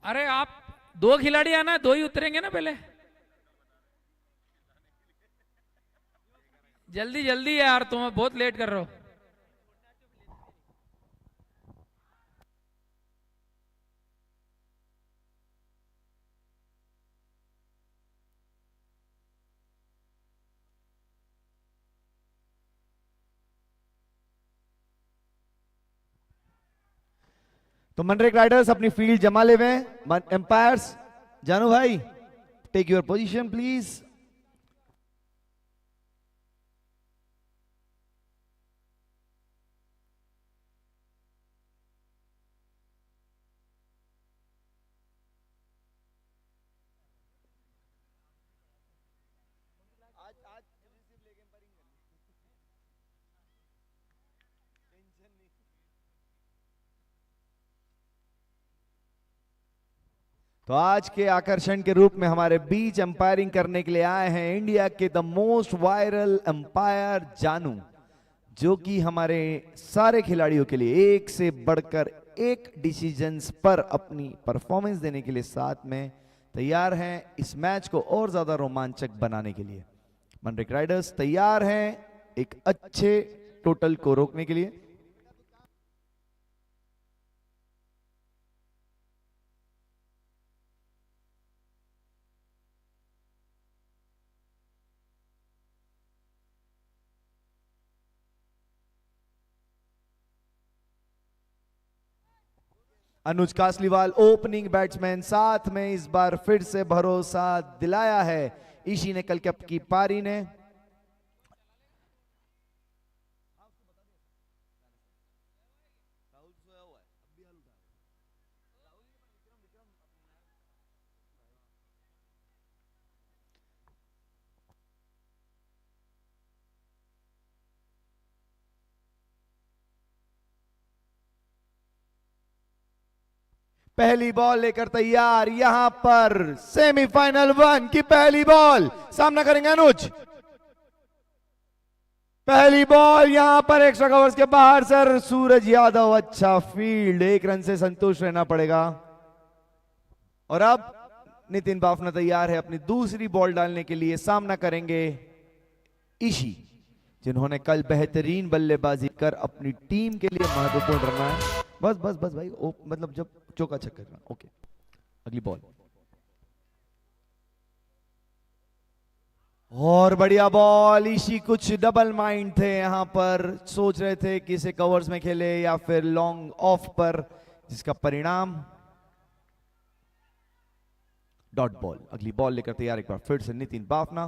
अरे आप दो खिलाड़ी आना, दो ही उतरेंगे ना पहले। जल्दी जल्दी यार, तुम बहुत लेट कर रहे हो। तो मनरेग राइडर्स अपनी फील्ड जमा ले हुए हैं। एम्पायर्स, जानू भाई, टेक योर पोजीशन प्लीज। तो आज के आकर्षण के रूप में हमारे बीच अंपायरिंग करने के लिए आए हैं इंडिया के द मोस्ट वायरल अंपायर जानू, जो कि हमारे सारे खिलाड़ियों के लिए एक से बढ़कर एक डिसीजंस पर अपनी परफॉर्मेंस देने के लिए साथ में तैयार हैं, इस मैच को और ज्यादा रोमांचक बनाने के लिए। मनरेग राइडर्स तैयार हैं एक अच्छे टोटल को रोकने के लिए। अनुज कासलीवाल ओपनिंग बैट्समैन, साथ में इस बार फिर से भरोसा दिलाया है ईशी ने कल कप की पारी ने। पहली बॉल लेकर तैयार, यहां पर सेमीफाइनल 1 की पहली बॉल सामना करेंगे अनुज। पहली बॉल यहां पर एक्स्ट्रा कवर्स के बाहर सर सूरज यादव, अच्छा फील्ड, 1 रन से संतुष्ट रहना पड़ेगा। और अब नितिन बाफना तैयार है अपनी दूसरी बॉल डालने के लिए, सामना करेंगे ईशी, जिन्होंने कल बेहतरीन बल्लेबाजी कर अपनी टीम के लिए महत्वपूर्ण रन है। बस बस बस भाई, मतलब जब चौका छक्का करना। ओके, अगली बॉल और बढ़िया बॉल। ईशी कुछ डबल माइंड थे यहां पर, सोच रहे थे कि इसे कवर्स में खेले या फिर लॉन्ग ऑफ पर, जिसका परिणाम डॉट बॉल। अगली बॉल लेकर तैयार एक बार फिर से नितिन बाफना,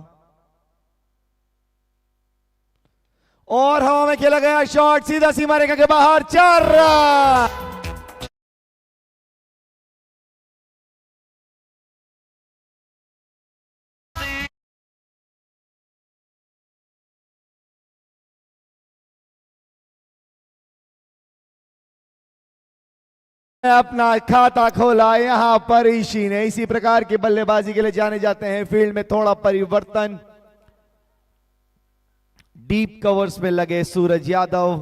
और हवा में खेला गया शॉट सीधा सीमा रेखा के बाहर, 4 रन। अपना खाता खोला यहां पर ईशी ने। इसी प्रकार की बल्लेबाजी के लिए जाने जाते हैं। फील्ड में थोड़ा परिवर्तन, डीप कवर्स में लगे सूरज यादव,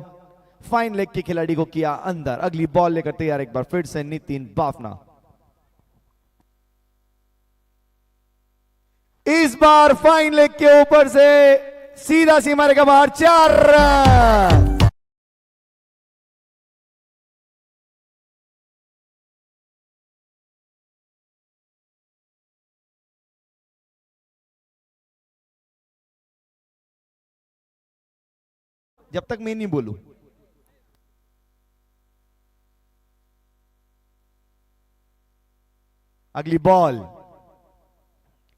फाइन लेग के खिलाड़ी को किया अंदर। अगली बॉल लेकर तैयार एक बार फिर से नितिन बाफना, इस बार फाइन लेग के ऊपर से सीधा सीमा रेखा बाहर, 4 रन। जब तक मैं नहीं बोलूं, अगली बॉल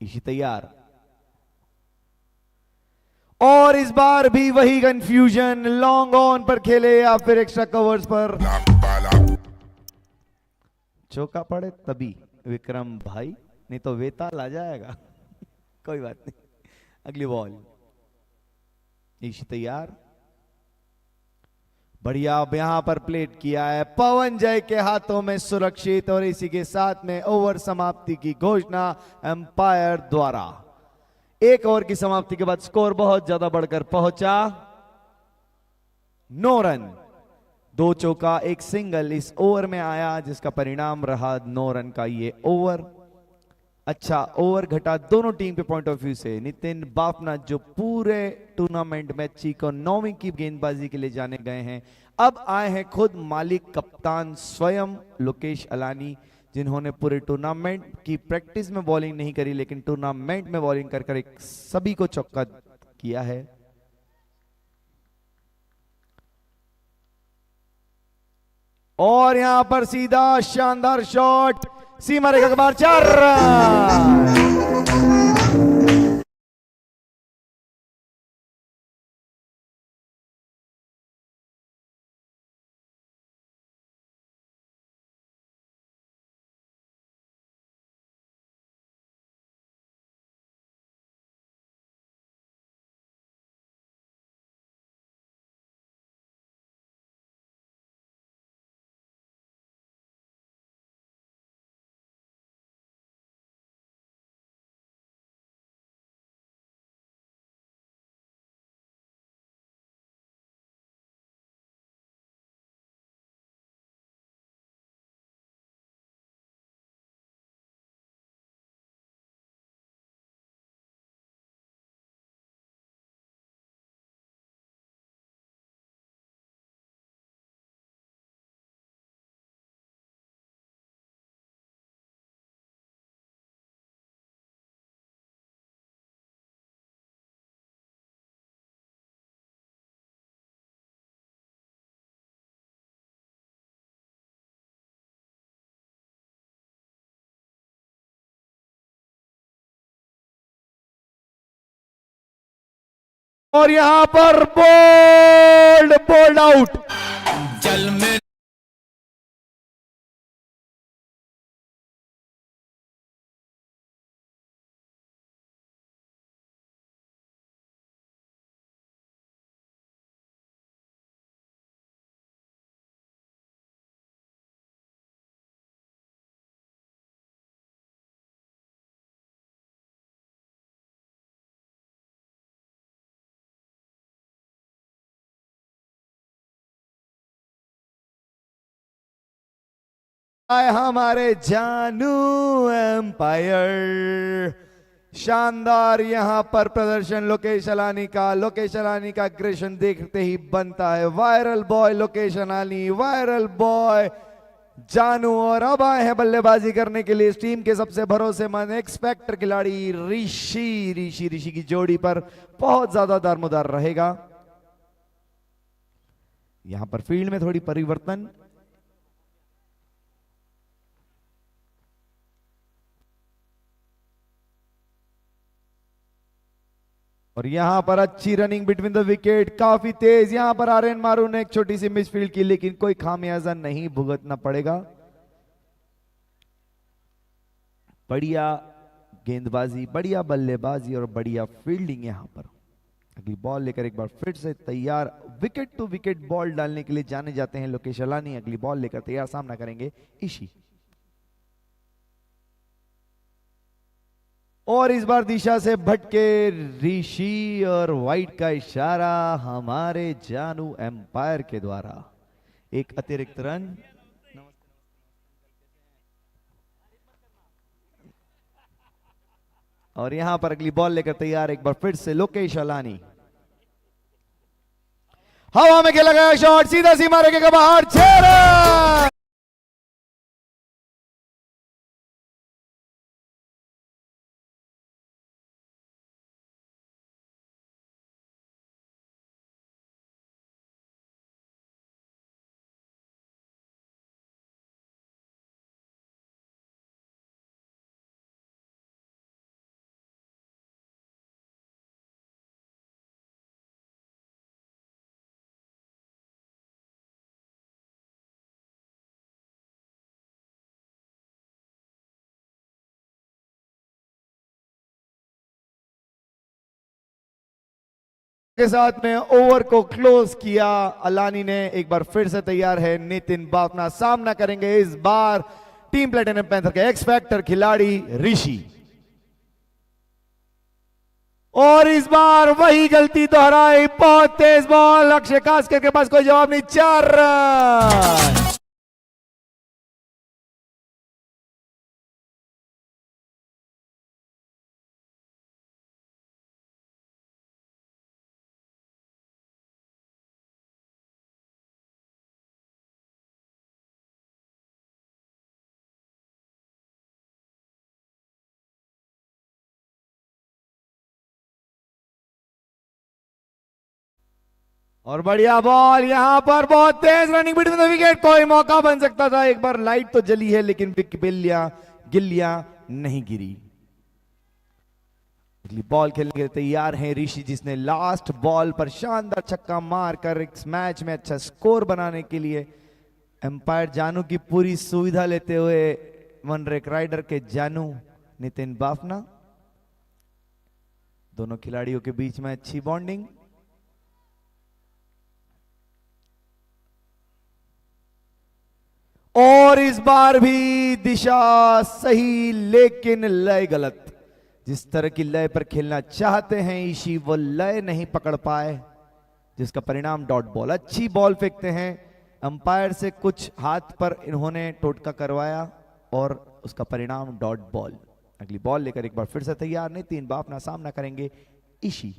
ईशी तैयार, और इस बार भी वही कंफ्यूजन, लॉन्ग ऑन पर खेले या फिर एक्स्ट्रा कवर्स पर। चौका पड़े तभी विक्रम भाई, नहीं तो वेताल आ जाएगा। कोई बात नहीं, अगली बॉल ईशी तैयार, बढ़िया। अब यहां पर प्लेट किया है पवन जय के हाथों में सुरक्षित, और इसी के साथ में ओवर समाप्ति की घोषणा एम्पायर द्वारा। 1 ओवर की समाप्ति के बाद स्कोर बहुत ज्यादा बढ़कर पहुंचा 9 रन। 2 चौका 1 सिंगल इस ओवर में आया, जिसका परिणाम रहा 9 रन का ये ओवर। अच्छा ओवर घटा दोनों टीम के पॉइंट ऑफ व्यू से। नितिन बाफना जो पूरे टूर्नामेंट में को 9वीं की गेंदबाजी के लिए जाने गए हैं, अब आए हैं खुद मालिक कप्तान स्वयं लोकेश अलानी, जिन्होंने पूरे टूर्नामेंट की प्रैक्टिस में बॉलिंग नहीं करी, लेकिन टूर्नामेंट में बॉलिंग कर कर एक सभी को चौका किया है। और यहां पर सीधा शानदार शॉट, सीमा रेखा के बाहर 4 रन। और यहां पर बोल्ड आउट। जल में हमारे जानू एम्पायर। शानदार यहां पर प्रदर्शन लोकेश अलानी का। लोकेश अलानी का अग्रेशन देखते ही बनता है viral boy Lokesh Alani, viral boy Janu. और अब आए हैं बल्लेबाजी करने के लिए इस टीम के सबसे भरोसेमंद एक्सपेक्टर खिलाड़ी ऋषि की जोड़ी पर बहुत ज्यादा दारमोदार रहेगा। यहां पर फील्ड में थोड़ी परिवर्तन, और यहां पर अच्छी रनिंग बिटवीन द विकेट, काफी तेज। यहां पर आर्यन मारू ने एक छोटी सी मिसफील्ड की, लेकिन कोई खामियाजा नहीं भुगतना पड़ेगा। बढ़िया गेंदबाजी, बढ़िया बल्लेबाजी और बढ़िया फील्डिंग। यहां पर अगली बॉल लेकर एक बार फिर से तैयार, विकेट टू विकेट बॉल डालने के लिए जाने जाते हैं लोकेश अलानी। अगली बॉल लेकर तैयार, सामना करेंगे ईशी। और इस बार दिशा से भटके ऋषि और वाइट का इशारा हमारे जानू एम्पायर के द्वारा, एक अतिरिक्त रन। और यहां पर अगली बॉल लेकर तैयार एक बार फिर से लोकेश अलानी। हवा में खेला गया शॉट, सीधा सीमा रेखा के बाहर 6 रन। के साथ में ओवर को क्लोज किया अलानी ने। एक बार फिर से तैयार है नितिन बाफना, सामना करेंगे इस बार टीम प्लेटिनम पैंथर के एक्स फैक्टर खिलाड़ी ऋषि। और इस बार वही गलती दोहराई, बहुत तेज बॉल, अक्षय कास्कर के पास कोई जवाब नहीं, 4 रन। और बढ़िया बॉल, यहां पर बहुत तेज रनिंग बिटवीन द विकेट, कोई मौका बन सकता था, एक बार लाइट तो जली है लेकिन गिल्लियां नहीं गिरी। अगली बॉल खेलने के लिए तैयार हैं ऋषि, जिसने लास्ट बॉल पर शानदार छक्का मारकर इस मैच में अच्छा स्कोर बनाने के लिए एम्पायर जानू की पूरी सुविधा लेते हुए मनरेक राइडर के जानू नितिन बाफना, दोनों खिलाड़ियों के बीच में अच्छी बॉन्डिंग। और इस बार भी दिशा सही लेकिन लय गलत। जिस तरह की लय पर खेलना चाहते हैं ईशी, वो लय नहीं पकड़ पाए, जिसका परिणाम डॉट बॉल। अच्छी बॉल फेंकते हैं, अंपायर से कुछ हाथ पर इन्होंने टोटका करवाया और उसका परिणाम डॉट बॉल। अगली बॉल लेकर एक बार फिर से तैयार नहीं, 3 बार अपना सामना करेंगे ईशी।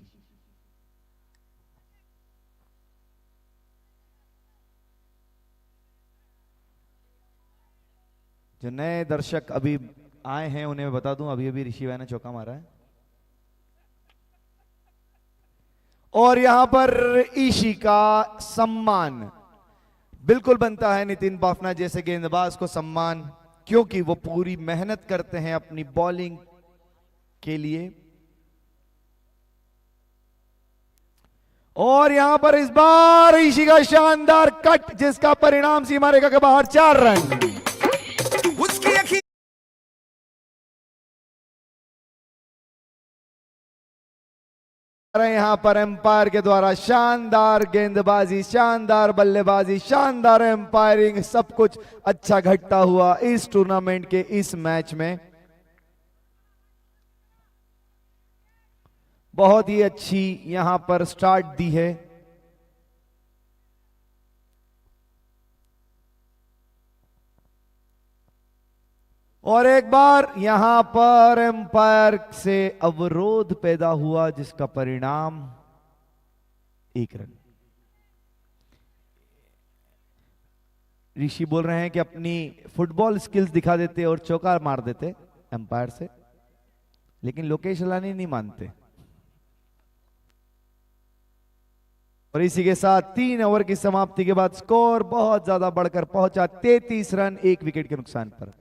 जो नए दर्शक अभी आए हैं उन्हें मैं बता दूं, अभी अभी ऋषि भाई ने चौका मारा है। और यहां पर ईशी का सम्मान बिल्कुल बनता है, नितिन बाफना जैसे गेंदबाज को सम्मान, क्योंकि वो पूरी मेहनत करते हैं अपनी बॉलिंग के लिए। और यहां पर इस बार ईशी का शानदार कट, जिसका परिणाम सीमा रेखा के बाहर, 4 रन। यहां पर एम्पायर के द्वारा शानदार गेंदबाजी, शानदार बल्लेबाजी, शानदार एम्पायरिंग, सब कुछ अच्छा घटता हुआ इस टूर्नामेंट के इस मैच में। बहुत ही अच्छी यहां पर स्टार्ट दी है। और एक बार यहां पर एम्पायर से अवरोध पैदा हुआ, जिसका परिणाम 1 रन। ऋषि बोल रहे हैं कि अपनी फुटबॉल स्किल्स दिखा देते और चौका मार देते एम्पायर से, लेकिन लोकेश अलानी नहीं मानते। और इसी के साथ 3 ओवर की समाप्ति के बाद स्कोर बहुत ज्यादा बढ़कर पहुंचा 33 रन, 1 विकेट के नुकसान पर।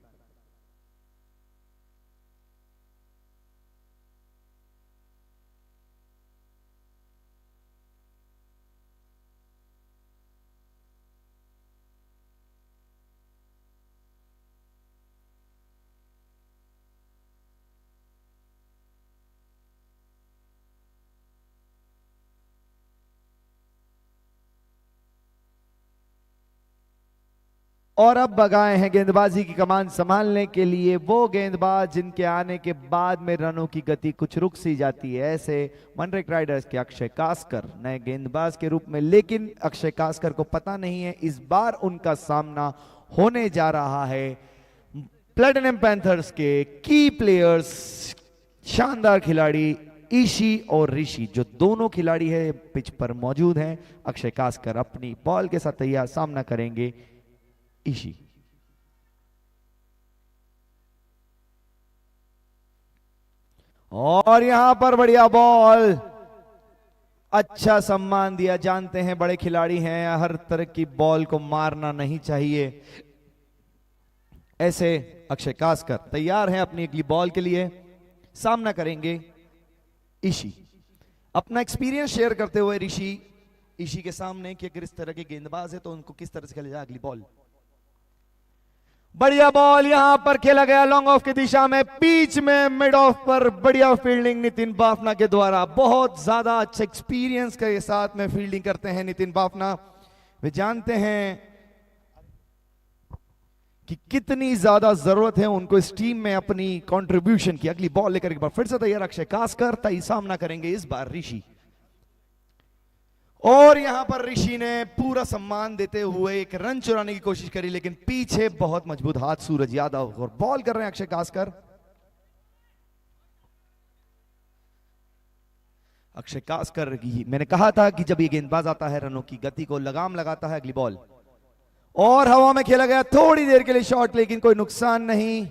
और अब बगाए हैं गेंदबाजी की कमान संभालने के लिए वो गेंदबाज जिनके आने के बाद में रनों की गति कुछ रुक सी जाती है। ऐसे मनरेक राइडर्स के अक्षय कास्कर नए गेंदबाज के रूप में, लेकिन अक्षय कास्कर को पता नहीं है इस बार उनका सामना होने जा रहा है प्लेटिनम पैंथर्स के की प्लेयर्स, शानदार खिलाड़ी ईशी और ऋषि, जो दोनों खिलाड़ी है पिच पर मौजूद हैं। अक्षय कास्कर अपनी बॉल के साथ तैयार, सामना करेंगे ईशी। और यहां पर बढ़िया बॉल, अच्छा सम्मान दिया। जानते हैं बड़े खिलाड़ी हैं, हर तरह की बॉल को मारना नहीं चाहिए। ऐसे अक्षय कास्कर तैयार हैं अपनी अगली बॉल के लिए, सामना करेंगे ईशी। अपना एक्सपीरियंस शेयर करते हुए ऋषि ईशी के सामने कि अगर इस तरह के गेंदबाज है तो उनको किस तरह से खेला जाए। अगली बॉल, बढ़िया बॉल यहां पर खेला गया लॉन्ग ऑफ की दिशा में, बीच में मिड ऑफ पर बढ़िया फील्डिंग नितिन बाफना के द्वारा। बहुत ज्यादा अच्छा एक्सपीरियंस के साथ में फील्डिंग करते हैं नितिन बाफना। वे जानते हैं कि कितनी ज्यादा जरूरत है उनको इस टीम में अपनी कंट्रीब्यूशन की। अगली बॉल लेकर एक बार फिर से तैयार अक्षय कास्कर, तई सामना करेंगे इस बार ऋषि। और यहां पर ऋषि ने पूरा सम्मान देते हुए एक रन चुराने की कोशिश करी, लेकिन पीछे बहुत मजबूत हाथ सूरज यादव, और बॉल कर रहे हैं अक्षय कास्कर। अक्षय कास्कर की मैंने कहा था कि जब ये गेंदबाज आता है रनों की गति को लगाम लगाता है। अगली बॉल और हवा में खेला गया थोड़ी देर के लिए शॉट, लेकिन कोई नुकसान नहीं।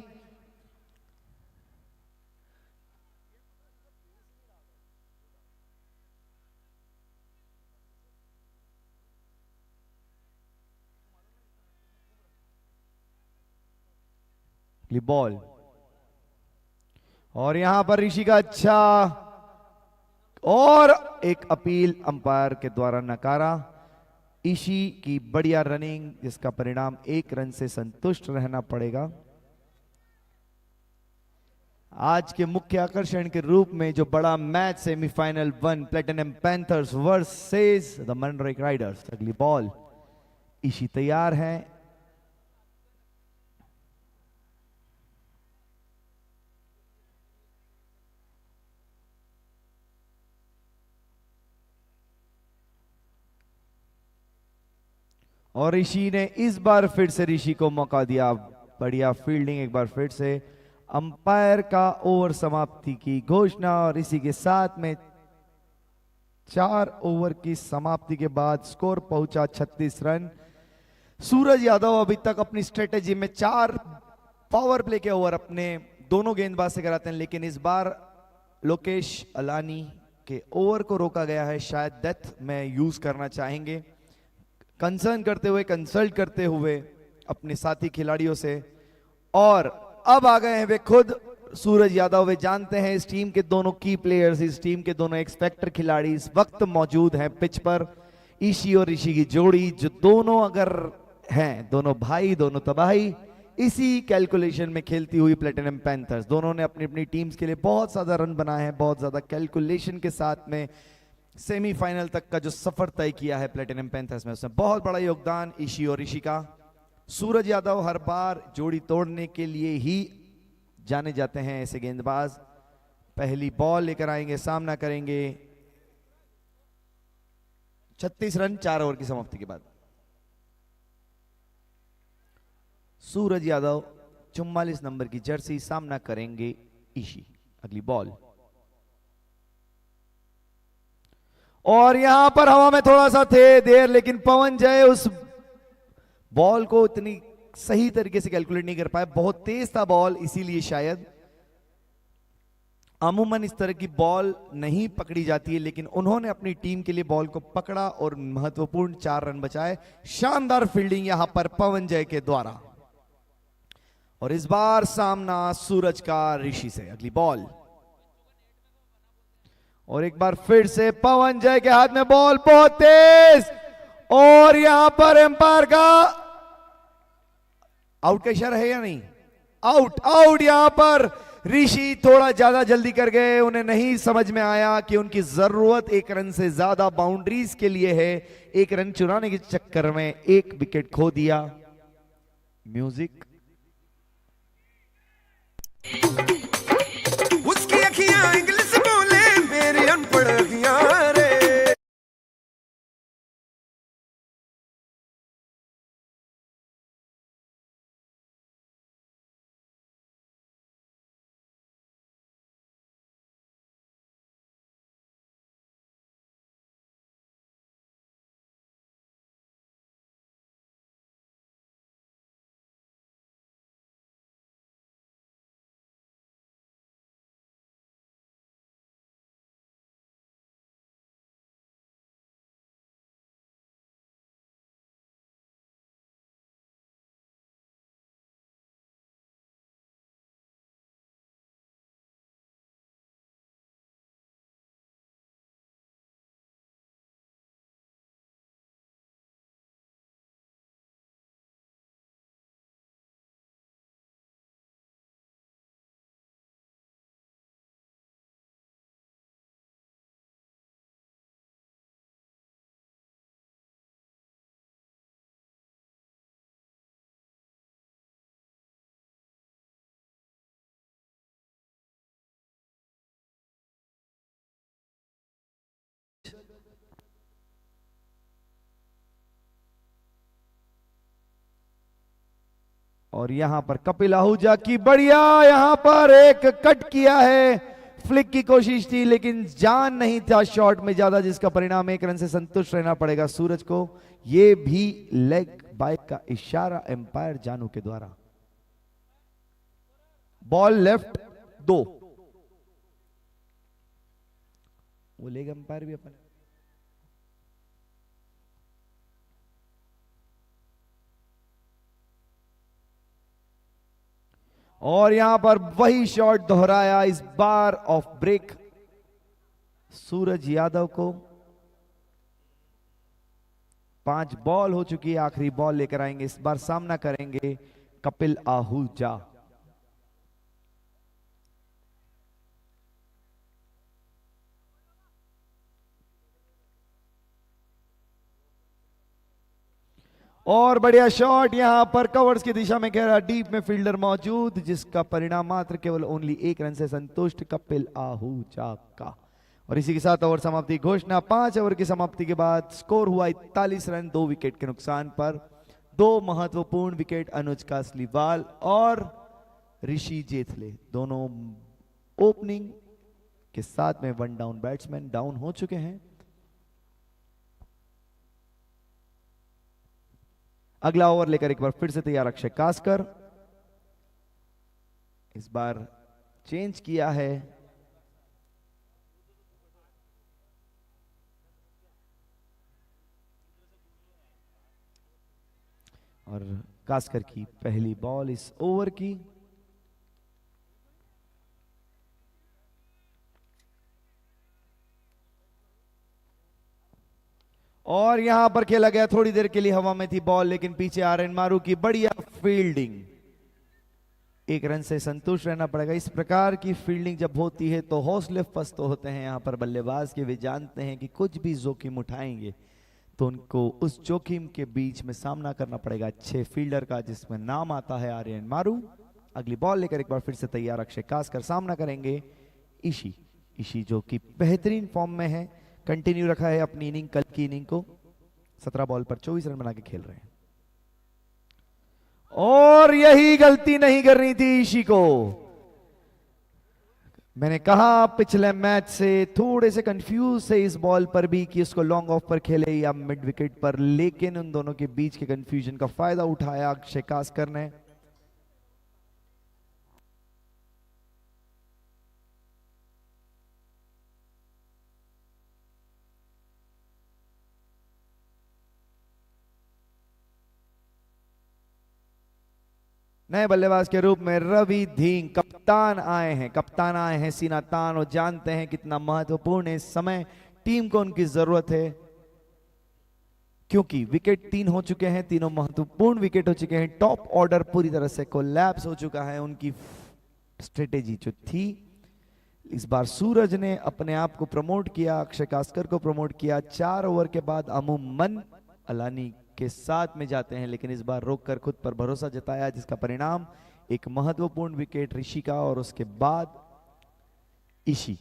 अगली बॉल और यहां पर ऋषि का अच्छा और एक अपील अंपायर के द्वारा नकारा। ऋषि की बढ़िया रनिंग, जिसका परिणाम 1 रन से संतुष्ट रहना पड़ेगा। आज के मुख्य आकर्षण के रूप में जो बड़ा match semifinal 1 platinum panthers versus the मनरेक राइडर्स। अगली बॉल ऋषि तैयार है। और ऋषि ने इस बार फिर से ऋषि को मौका दिया। बढ़िया फील्डिंग एक बार फिर से। अंपायर का ओवर समाप्ति की घोषणा, और इसी के साथ में 4 ओवर की समाप्ति के बाद स्कोर पहुंचा 36 रन। सूरज यादव अभी तक अपनी स्ट्रेटेजी में 4 पावर प्ले के ओवर अपने दोनों गेंदबाज से कराते हैं, लेकिन इस बार लोकेश अलानी के ओवर को रोका गया है। शायद डेथ में यूज करना चाहेंगे, कंसर्न करते हुए, कंसल्ट करते हुए अपने साथी खिलाड़ियों से। और अब आ गए हैं वे खुद, सूरज यादव। वे जानते हैं इस टीम के दोनों की प्लेयर्स, इस टीम के दोनों एक्सपेक्टर खिलाड़ी इस वक्त मौजूद हैं पिच पर। ईशी और ऋषि की जोड़ी, जो दोनों अगर हैं, दोनों भाई, दोनों तबाही, इसी कैलकुलेशन में खेलती हुई प्लेटिनम पैंथर्स। दोनों ने अपनी अपनी टीम्स के लिए बहुत ज्यादा रन बनाए हैं, बहुत ज्यादा कैलकुलेशन के साथ में सेमीफाइनल तक का जो सफर तय किया है प्लेटिनम पैंथर्स में, उसमें बहुत बड़ा योगदान ईशी और ऋषि का। सूरज यादव हर बार जोड़ी तोड़ने के लिए ही जाने जाते हैं ऐसे गेंदबाज। पहली बॉल लेकर आएंगे, सामना करेंगे 36 रन 4 ओवर की समाप्ति के बाद। सूरज यादव 44 नंबर की जर्सी, सामना करेंगे ईशी। अगली बॉल और यहां पर हवा में थोड़ा सा थे देर, लेकिन पवन जय उस बॉल को इतनी सही तरीके से कैलकुलेट नहीं कर पाए। बहुत तेज था बॉल, इसीलिए शायद। अमूमन इस तरह की बॉल नहीं पकड़ी जाती है, लेकिन उन्होंने अपनी टीम के लिए बॉल को पकड़ा और महत्वपूर्ण 4 रन बचाए। शानदार फील्डिंग यहां पर पवन जय के द्वारा। और इस बार सामना सूरज का ऋषि से। अगली बॉल और एक बार फिर से पवन जय के हाथ में बॉल, बहुत तेज, और यहां पर एम्पायर का आउट का इशारा है या नहीं? Out, out. यहां पर ऋषि थोड़ा ज्यादा जल्दी कर गए, उन्हें नहीं समझ में आया कि उनकी जरूरत 1 रन से ज्यादा बाउंड्रीज के लिए है। 1 रन चुराने के चक्कर में 1 विकेट खो दिया। म्यूजिक उसकी अखियां इंग्लिश बोले, मेरी अनपढ़ अखियां और यहां पर कपिल आहूजा की बढ़िया, यहां पर एक कट किया है, फ्लिक की कोशिश थी लेकिन जान नहीं था शॉट में ज्यादा, जिसका परिणाम 1 रन से संतुष्ट रहना पड़ेगा सूरज को। यह भी लेग बाइक का इशारा एम्पायर जानू के द्वारा। बॉल लेफ्ट 2, वो लेग एम्पायर भी अपन। और यहां पर वही शॉट दोहराया, इस बार ऑफ ब्रेक सूरज यादव को। 5 बॉल हो चुकी है, आखिरी बॉल लेकर आएंगे, इस बार सामना करेंगे कपिल आहूजा। और बढ़िया शॉट, यहां पर कवर्स की दिशा में कह रहा, डीप में फील्डर मौजूद, जिसका परिणाम मात्र केवल ओनली 1 रन से संतुष्ट कपिल आहूजा का। और इसी के साथ ओवर समाप्ति घोषणा। 5 ओवर की समाप्ति के बाद स्कोर हुआ 41 रन 2 विकेट के नुकसान पर। 2 महत्वपूर्ण विकेट अनुज कासलीवाल और ऋषि जेथले, दोनों ओपनिंग के साथ में 1 डाउन बैट्समैन डाउन हो चुके हैं। अगला ओवर लेकर एक बार फिर से तैयार अक्षय कास्कर। इस बार चेंज किया है, और कास्कर की पहली बॉल इस ओवर की। और यहां पर खेला गया, थोड़ी देर के लिए हवा में थी बॉल, लेकिन पीछे आर्यन मारू की बढ़िया फील्डिंग। 1 रन से संतुष्ट रहना पड़ेगा। इस प्रकार की फील्डिंग जब होती है तो हौसले पस्त होते हैं यहां पर बल्लेबाज के। वे जानते हैं कि कुछ भी जोखिम उठाएंगे तो उनको उस जोखिम के बीच में सामना करना पड़ेगा अच्छे फील्डर का, जिसमें नाम आता है आर्यन मारू। अगली बॉल लेकर एक बार फिर से तैयार अक्षय कास्कर, सामना करेंगे ईशी जो कि बेहतरीन फॉर्म में है, कंटिन्यू रखा है अपनी इनिंग, कल की इनिंग को। 17 बॉल पर 24 रन बना के खेल रहे हैं। और यही गलती नहीं करनी थी ईशी को। मैंने कहा पिछले मैच से थोड़े से कंफ्यूज से इस बॉल पर भी कि उसको लॉन्ग ऑफ पर खेले या मिड विकेट पर, लेकिन उन दोनों के बीच के कंफ्यूजन का फायदा उठाया अक्षय कास्कर ने। नए बल्लेबाज के रूप में रवि धींग कप्तान आए हैं सीना तान, और जानते हैं कितना महत्वपूर्ण है इस समय टीम को उनकी जरूरत है, क्योंकि विकेट 3 हो चुके हैं, तीनों महत्वपूर्ण विकेट हो चुके हैं। टॉप ऑर्डर पूरी तरह से कोलैप्स हो चुका है। उनकी स्ट्रेटेजी जो थी, इस बार सूरज ने अपने आप को प्रमोट किया, अक्षय कास्कर को प्रमोट किया। 4 ओवर के बाद अमूमन अलानी के साथ में जाते हैं, लेकिन इस बार रोककर खुद पर भरोसा जताया, जिसका परिणाम एक महत्वपूर्ण विकेट ऋषि का, और उसके बाद ईशी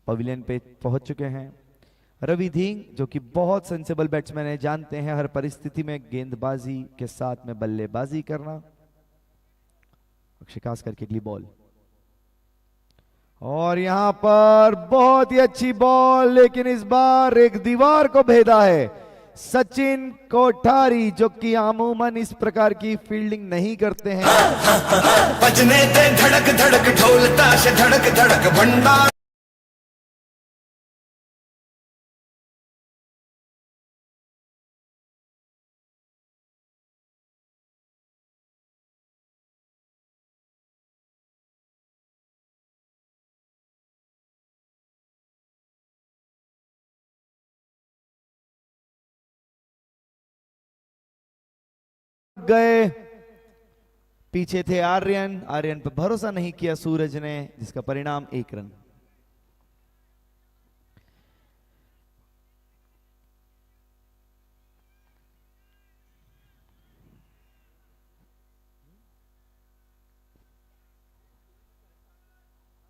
पवेलियन पे पहुंच चुके हैं। रवि धींग जो कि बहुत सेंसिबल बैट्समैन है, जानते हैं हर परिस्थिति में गेंदबाजी के साथ में बल्लेबाजी करना। अक्षय कास्कर की अगली बॉल, और यहां पर बहुत ही अच्छी बॉल, लेकिन इस बार एक दीवार को भेदा है सचिन कोठारी, जो कि अमूमन इस प्रकार की फील्डिंग नहीं करते हैं। बजने दे धड़क धड़क ढोल ताश धड़क धड़क भंडार। गए, पीछे थे आर्यन पर भरोसा नहीं किया सूरज ने, जिसका परिणाम 1 रन।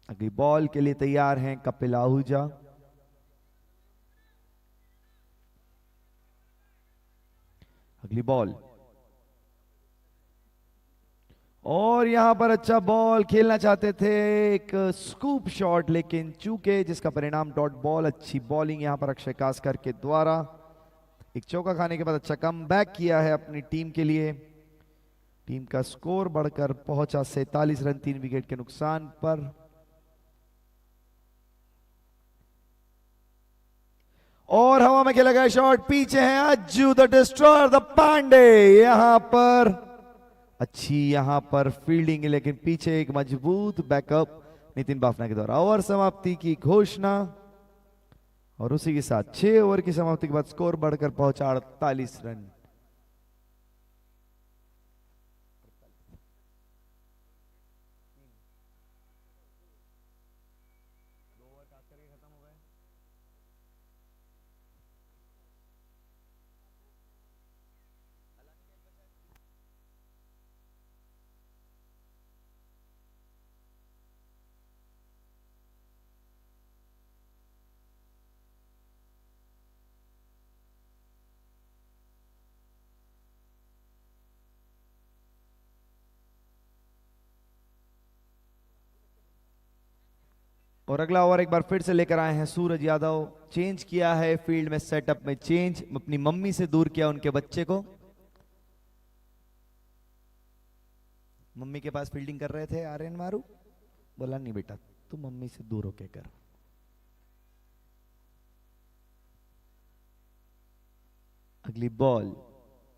अगली बॉल के लिए तैयार हैं कपिल आहूजा। अगली बॉल, और यहां पर अच्छा बॉल खेलना चाहते थे, एक स्कूप शॉट, लेकिन चूके जिसका परिणाम डॉट बॉल। अच्छी बॉलिंग यहां पर अक्षय कास्कर के द्वारा। एक चौका खाने के बाद अच्छा कम बैक किया है अपनी टीम के लिए। टीम का स्कोर बढ़कर पहुंचा 47 रन 3 विकेट के नुकसान पर। और हवा में खेला गया शॉट, पीछे है Ajju the destroyer the Pandey. यहां पर अच्छी यहां पर फील्डिंग, लेकिन पीछे एक मजबूत बैकअप नितिन बाफना के द्वारा। ओवर समाप्ति की घोषणा और उसी के साथ 6 ओवर की समाप्ति के बाद स्कोर बढ़कर पहुंचा 48 रन। और अगला ओवर एक बार फिर से लेकर आए हैं सूरज यादव। चेंज किया है फील्ड में, सेटअप में चेंज, अपनी मम्मी से दूर किया उनके बच्चे को। मम्मी के पास फील्डिंग कर रहे थे आर्यन मारू, बोला नहीं बेटा तू मम्मी से दूर होके कर। अगली बॉल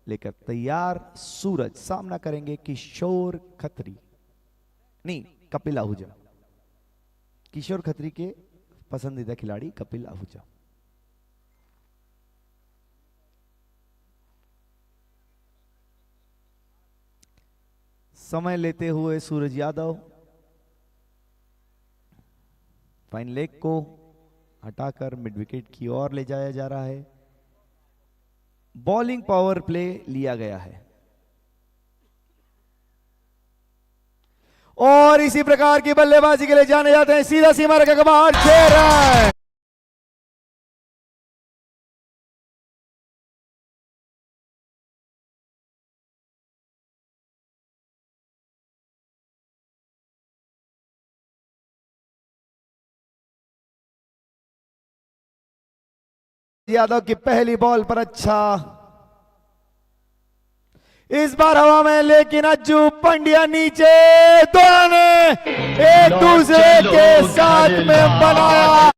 लेकर तैयार सूरज, सामना करेंगे किशोर खत्री, नहीं कपिल आहूजा। किशोर खत्री के पसंदीदा खिलाड़ी कपिल आहूजा। समय लेते हुए सूरज यादव फाइन लेग को हटाकर मिड विकेट की ओर ले जाया जा रहा है। बॉलिंग पावर प्ले लिया गया है और इसी प्रकार की बल्लेबाजी के लिए जाने जाते हैं। सीधा सीमा रेखा के बाहर 6 रन। यादव की पहली बॉल पर अच्छा, इस बार हवा में, लेकिन अज्जू पंड्या नीचे, दोनों ने एक दूसरे के साथ में बनाया।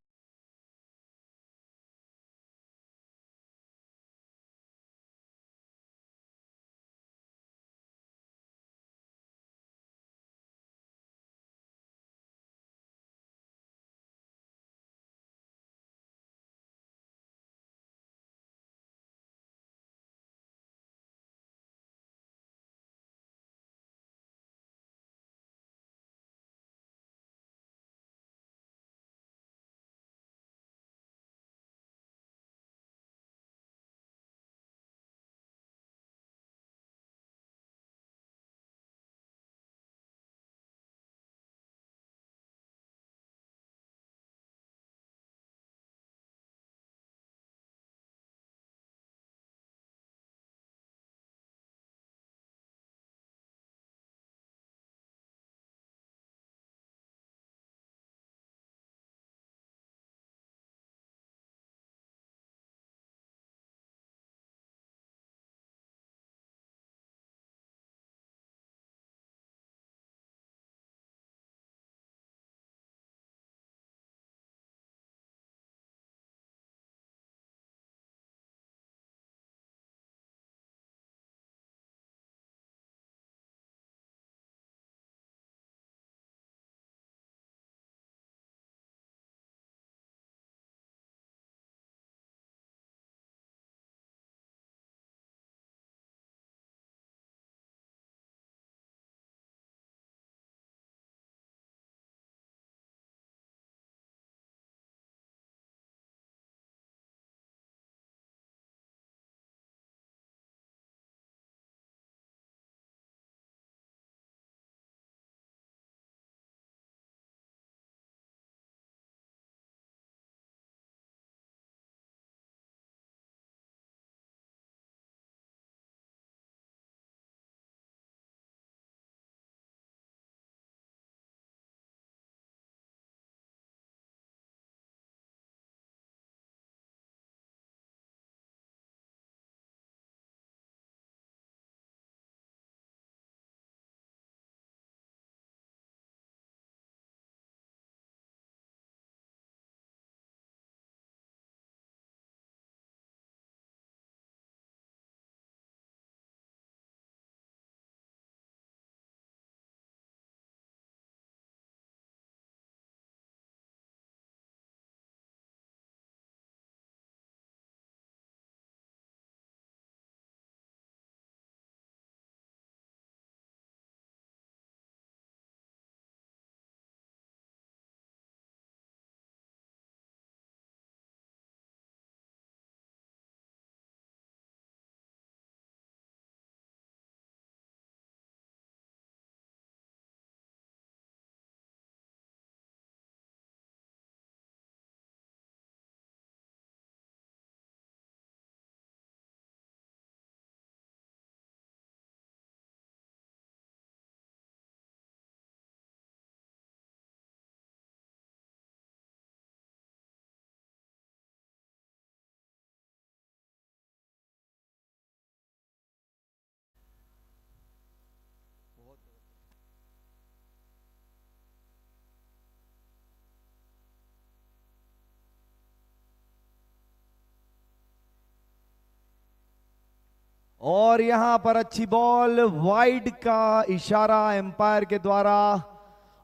और यहां पर अच्छी बॉल, वाइड का इशारा एम्पायर के द्वारा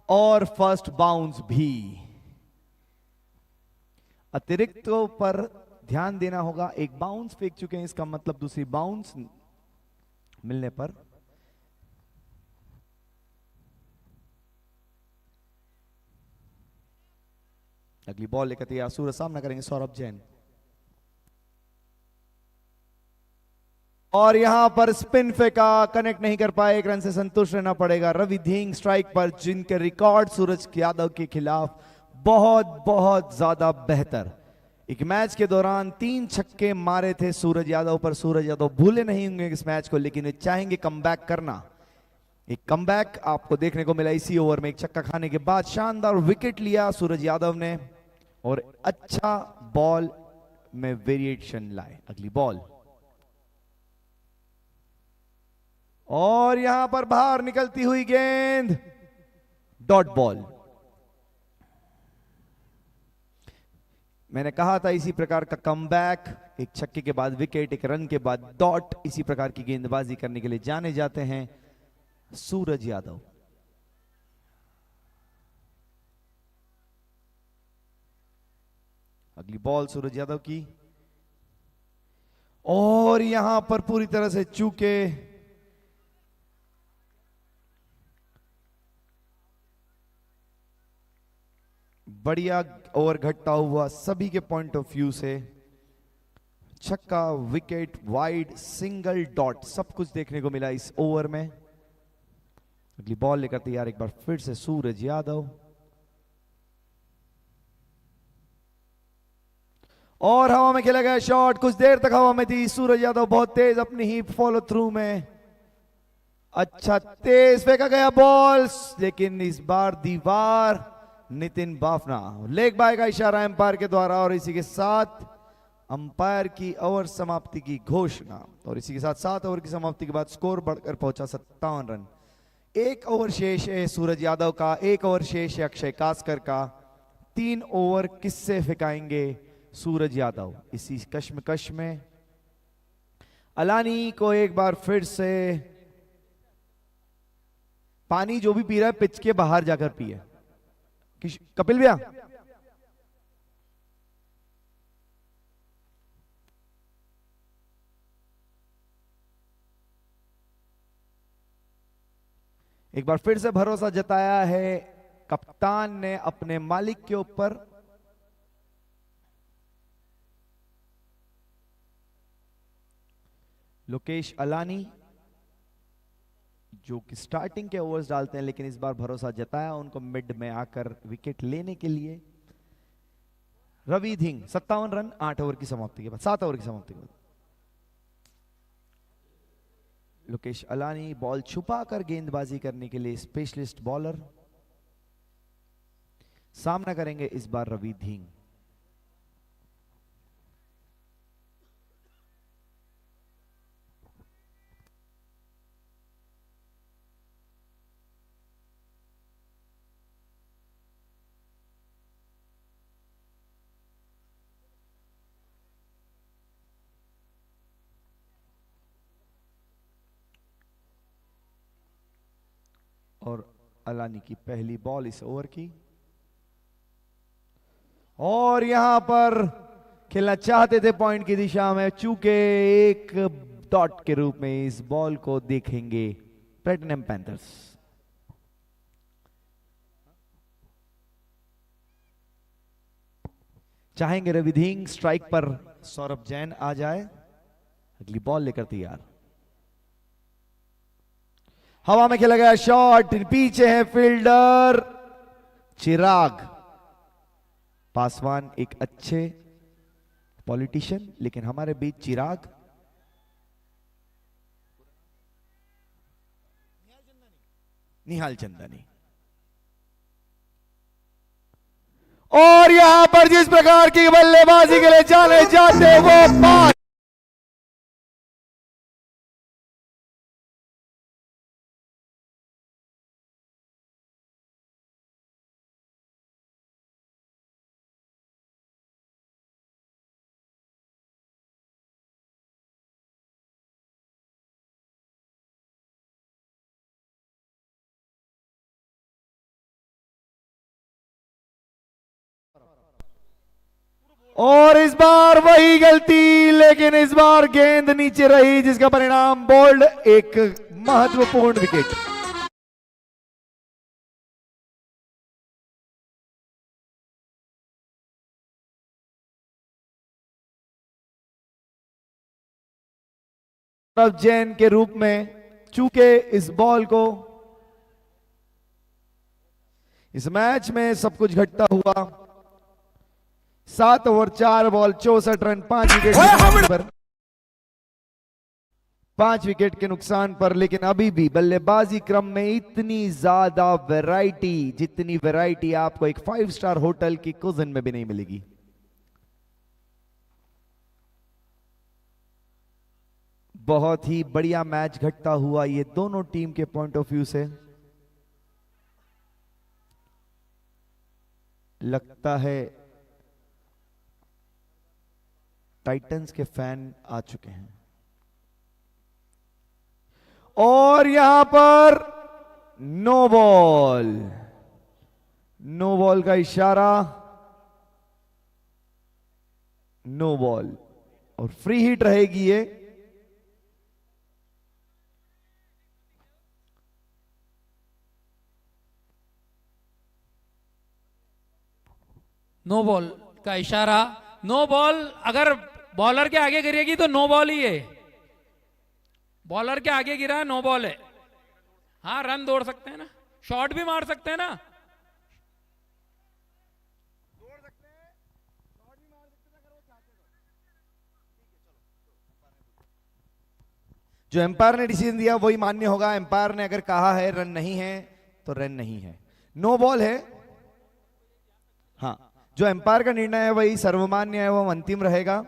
और फर्स्ट बाउंस भी। अतिरिक्तों पर ध्यान देना होगा। एक बाउंस फेंक चुके हैं, इसका मतलब दूसरी बाउंस मिलने पर अगली बॉल लेकर तैयार सूरज, सामना करेंगे सौरभ जैन। और यहां पर स्पिन फेंका, कनेक्ट नहीं कर पाए, एक रन से संतुष्ट रहना पड़ेगा। रवि धींग स्ट्राइक पर, जिनके रिकॉर्ड सूरज यादव के खिलाफ बहुत बहुत ज्यादा बेहतर। एक मैच के दौरान 3 छक्के मारे थे सूरज यादव पर। सूरज यादव भूले नहीं होंगे इस मैच को, लेकिन वे चाहेंगे कमबैक करना। एक कमबैक आपको देखने को मिला इसी ओवर में। एक छक्का खाने के बाद शानदार विकेट लिया सूरज यादव ने और अच्छा बॉल में वेरिएशन लाए। अगली बॉल और यहां पर बाहर निकलती हुई गेंद, डॉट बॉल। मैंने कहा था इसी प्रकार का कमबैक, एक छक्के के बाद विकेट, एक रन के बाद डॉट, इसी प्रकार की गेंदबाजी करने के लिए जाने जाते हैं सूरज यादव। अगली बॉल सूरज यादव की और यहां पर पूरी तरह से चूके। बढ़िया ओवर घटता हुआ सभी के पॉइंट ऑफ व्यू से। छक्का, विकेट, वाइड, सिंगल, डॉट, सब कुछ देखने को मिला इस ओवर में। अगली बॉल लेकर तैयार एक बार फिर से सूरज यादव। और हवा में खेला गया शॉट, कुछ देर तक हवा में थी। सूरज यादव बहुत तेज अपनी ही फॉलो थ्रू में, अच्छा तेज फेंका गया बॉल, लेकिन इस बार दीवार। नितिन बाफना, लेग बाय का इशारा एम्पायर के द्वारा और इसी के साथ अंपायर की ओवर समाप्ति की घोषणा। और इसी के साथ 7 ओवर की समाप्ति के बाद स्कोर बढ़कर पहुंचा 57 रन। 1 ओवर शेष है सूरज यादव का, 1 ओवर शेष है अक्षय कास्कर का। 3 ओवर किससे फेंकाएंगे सूरज यादव इसी कश्मकश में। अलानी को एक बार फिर से पानी जो भी पी रहा है पिच के बाहर जाकर पिए। कपिल भैया, एक बार फिर से भरोसा जताया है कप्तान ने अपने मालिक के ऊपर। लोकेश अलानी जो कि स्टार्टिंग के ओवर्स डालते हैं, लेकिन इस बार भरोसा जताया उनको मिड में आकर विकेट लेने के लिए। रवि धींग 57 रन 8 ओवर की समाप्ति के बाद, 7 ओवर की समाप्ति के बाद। लोकेश अलानी बॉल छुपाकर गेंदबाजी करने के लिए स्पेशलिस्ट बॉलर। सामना करेंगे इस बार रवि धींग। और अलानी की पहली बॉल इस ओवर की। और यहां पर खेलना चाहते थे पॉइंट की दिशा में, चूंकि एक डॉट के रूप में इस बॉल को देखेंगे प्लेटिनम पैंथर्स। चाहेंगे रवि धींग स्ट्राइक पर सौरभ जैन आ जाए। अगली बॉल लेकर तैयार। हवा में खेला गया शॉट, पीछे है फील्डर चिराग पासवान, एक अच्छे पॉलिटिशियन, लेकिन हमारे बीच चिराग निहाल चंदानी। और यहां पर जिस प्रकार की बल्लेबाजी के लिए जाने जाते वो 5 और इस बार वही गलती, लेकिन इस बार गेंद नीचे रही, जिसका परिणाम बोल्ड, एक महत्वपूर्ण विकेट। सौरभ जैन के रूप में, चूंकि इस बॉल को, इस मैच में सब कुछ घटता हुआ 7 ओवर 4 बॉल 64 रन 5 विकेट पर, 5 विकेट के नुकसान पर। लेकिन अभी भी बल्लेबाजी क्रम में इतनी ज्यादा वैरायटी, जितनी वैरायटी आपको एक 5 स्टार होटल की कुजिन में भी नहीं मिलेगी। बहुत ही बढ़िया मैच घटता हुआ ये दोनों टीम के पॉइंट ऑफ व्यू से। लगता है टाइटंस के फैन आ चुके हैं। और यहां पर नो बॉल, नो बॉल का इशारा, नो बॉल और फ्री हिट रहेगी ये। नो बॉल का इशारा, नो बॉल। अगर बॉलर के आगे गिरेगी तो नो बॉल ही है। बॉलर के आगे गिरा है, नो बॉल है। हाँ, रन दौड़ सकते हैं ना, शॉट भी मार सकते हैं ना। जो एम्पायर ने डिसीजन दिया वही मान्य होगा। एम्पायर ने अगर कहा है रन नहीं है तो रन नहीं है, नो बॉल है। हाँ, जो एम्पायर का निर्णय है वही सर्वमान्य है, वो अंतिम रहेगा।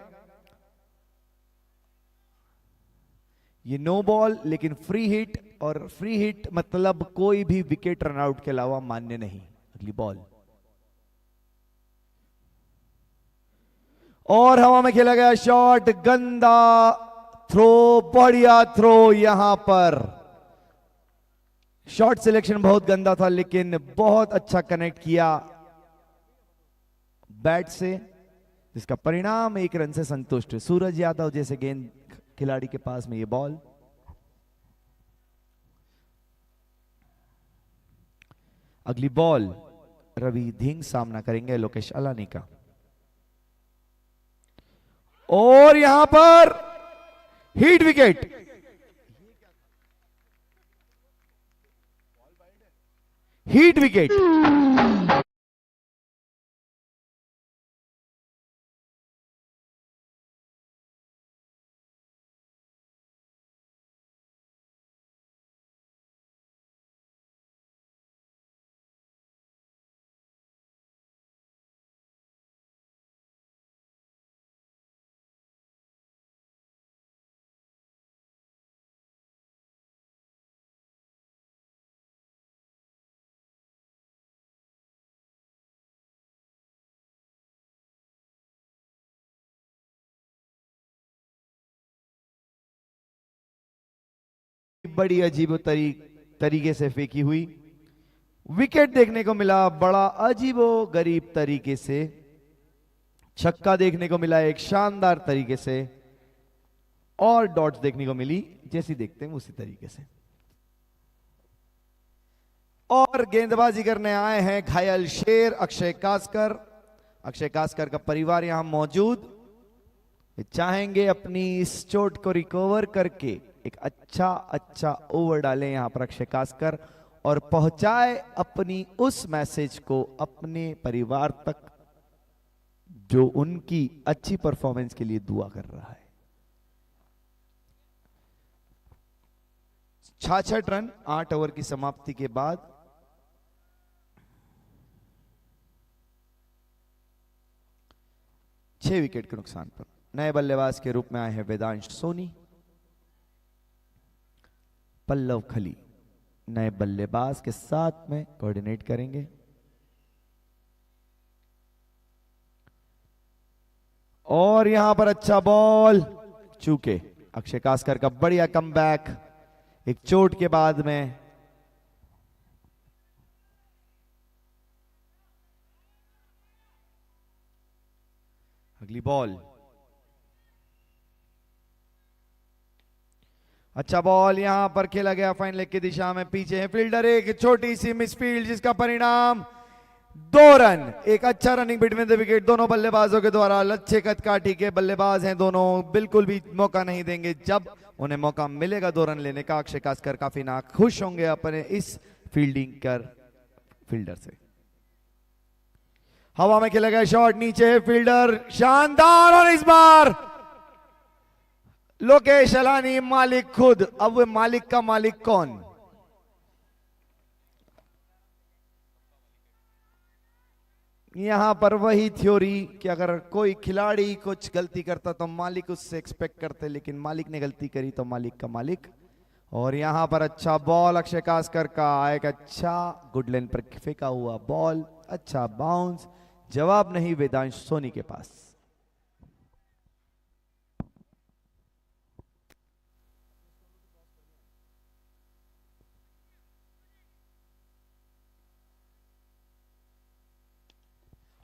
ये नो बॉल, लेकिन फ्री हिट, और फ्री हिट मतलब कोई भी विकेट रन आउट के अलावा मान्य नहीं। अगली बॉल, और हवा में खेला गया शॉट, गंदा थ्रो, बढ़िया थ्रो। यहां पर शॉट सिलेक्शन बहुत गंदा था, लेकिन बहुत अच्छा कनेक्ट किया बैट से, जिसका परिणाम 1 रन से संतुष्ट। सूरज यादव जैसे गेंद खिलाड़ी के पास में ये बॉल। अगली बॉल, रवि धिंग सामना करेंगे लोकेश अलानी का। और यहां पर हिट विकेट, हिट विकेट। बड़ी अजीब तरीके से फेंकी हुई विकेट देखने को मिला, बड़ा अजीबो गरीब तरीके से। छक्का देखने को मिला एक शानदार तरीके से, और डॉट्स देखने को मिली जैसी देखते हैं उसी तरीके से। और गेंदबाजी करने आए हैं घायल शेर अक्षय कास्कर। अक्षय कास्कर का परिवार यहां मौजूद, चाहेंगे अपनी इस चोट को रिकवर करके एक अच्छा ओवर डालें यहां पर अक्षय कास्कर, और पहुंचाए अपनी उस मैसेज को अपने परिवार तक जो उनकी अच्छी परफॉर्मेंस के लिए दुआ कर रहा है। 66 रन 8 ओवर की समाप्ति के बाद। छह विकेट के नुकसान पर नए बल्लेबाज के रूप में आए हैं वेदांश सोनी। पल्लव खली नए बल्लेबाज के साथ में कोऑर्डिनेट करेंगे। और यहां पर अच्छा बॉल, चूके अक्षय कास्कर का बढ़िया कमबैक एक चोट के बाद में। अगली बॉल, अच्छा बॉल यहां पर खेला गया फाइन लेग की दिशा में, पीछे है फील्डर, एक छोटी सी मिसफील्ड जिसका परिणाम 2 रन। एक अच्छा रनिंग बिटवीन द विकेट, दोनों बल्लेबाजों के द्वारा। अच्छे कद काठी के बल्लेबाज हैं दोनों, बिल्कुल भी मौका नहीं देंगे। जब उन्हें मौका मिलेगा 2 रन लेने का, अक्षय कास्कर काफी ना खुश होंगे अपने इस फील्डिंग कर फील्डर से। हवा में खेला गया शॉट, नीचे है फील्डर, शानदार, और इस बार लोकेश अलानी मालिक खुद। अब वो मालिक का मालिक कौन? यहां पर वही थ्योरी कि अगर कोई खिलाड़ी कुछ गलती करता तो मालिक उससे एक्सपेक्ट करते, लेकिन मालिक ने गलती करी तो मालिक का मालिक। और यहां पर अच्छा बॉल अक्षय कास्कर का, एक अच्छा गुड लाइन पर फेंका हुआ बॉल, अच्छा बाउंस, जवाब नहीं वेदांश सोनी के पास।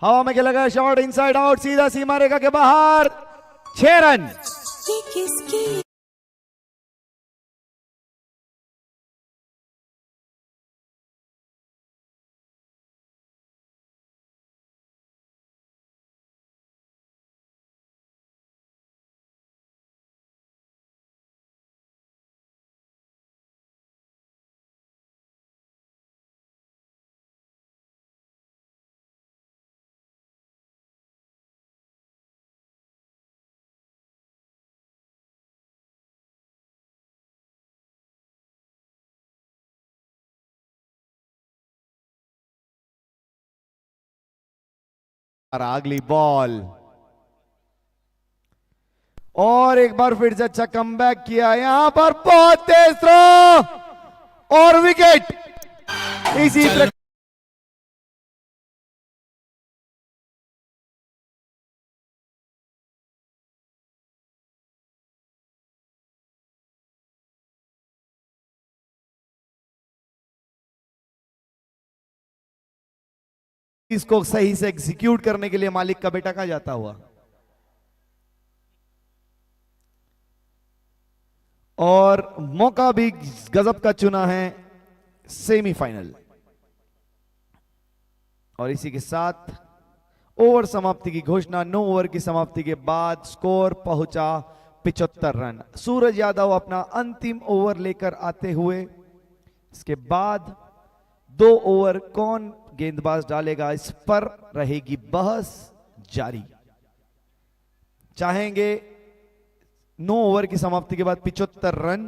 हवा में खेला गया शॉट, इनसाइड आउट, सीधा सीमा रेखा के बाहर, 6 रन। अगली बॉल, और एक बार फिर से अच्छा कमबैक किया, यहां पर बहुत तेज थ्रो और विकेट। इसी प्रकार इसको सही से एग्जीक्यूट करने के लिए मालिक का बेटा कहा जाता हुआ। और मौका भी गजब का चुना है, सेमीफाइनल। और इसी के साथ ओवर समाप्ति की घोषणा। 9 ओवर की समाप्ति के बाद स्कोर पहुंचा 75 रन। सूरज यादव अपना अंतिम ओवर लेकर आते हुए, इसके बाद 2 ओवर कौन गेंदबाज डालेगा, इस पर रहेगी बहस जारी। चाहेंगे 9 ओवर की समाप्ति के बाद 75 रन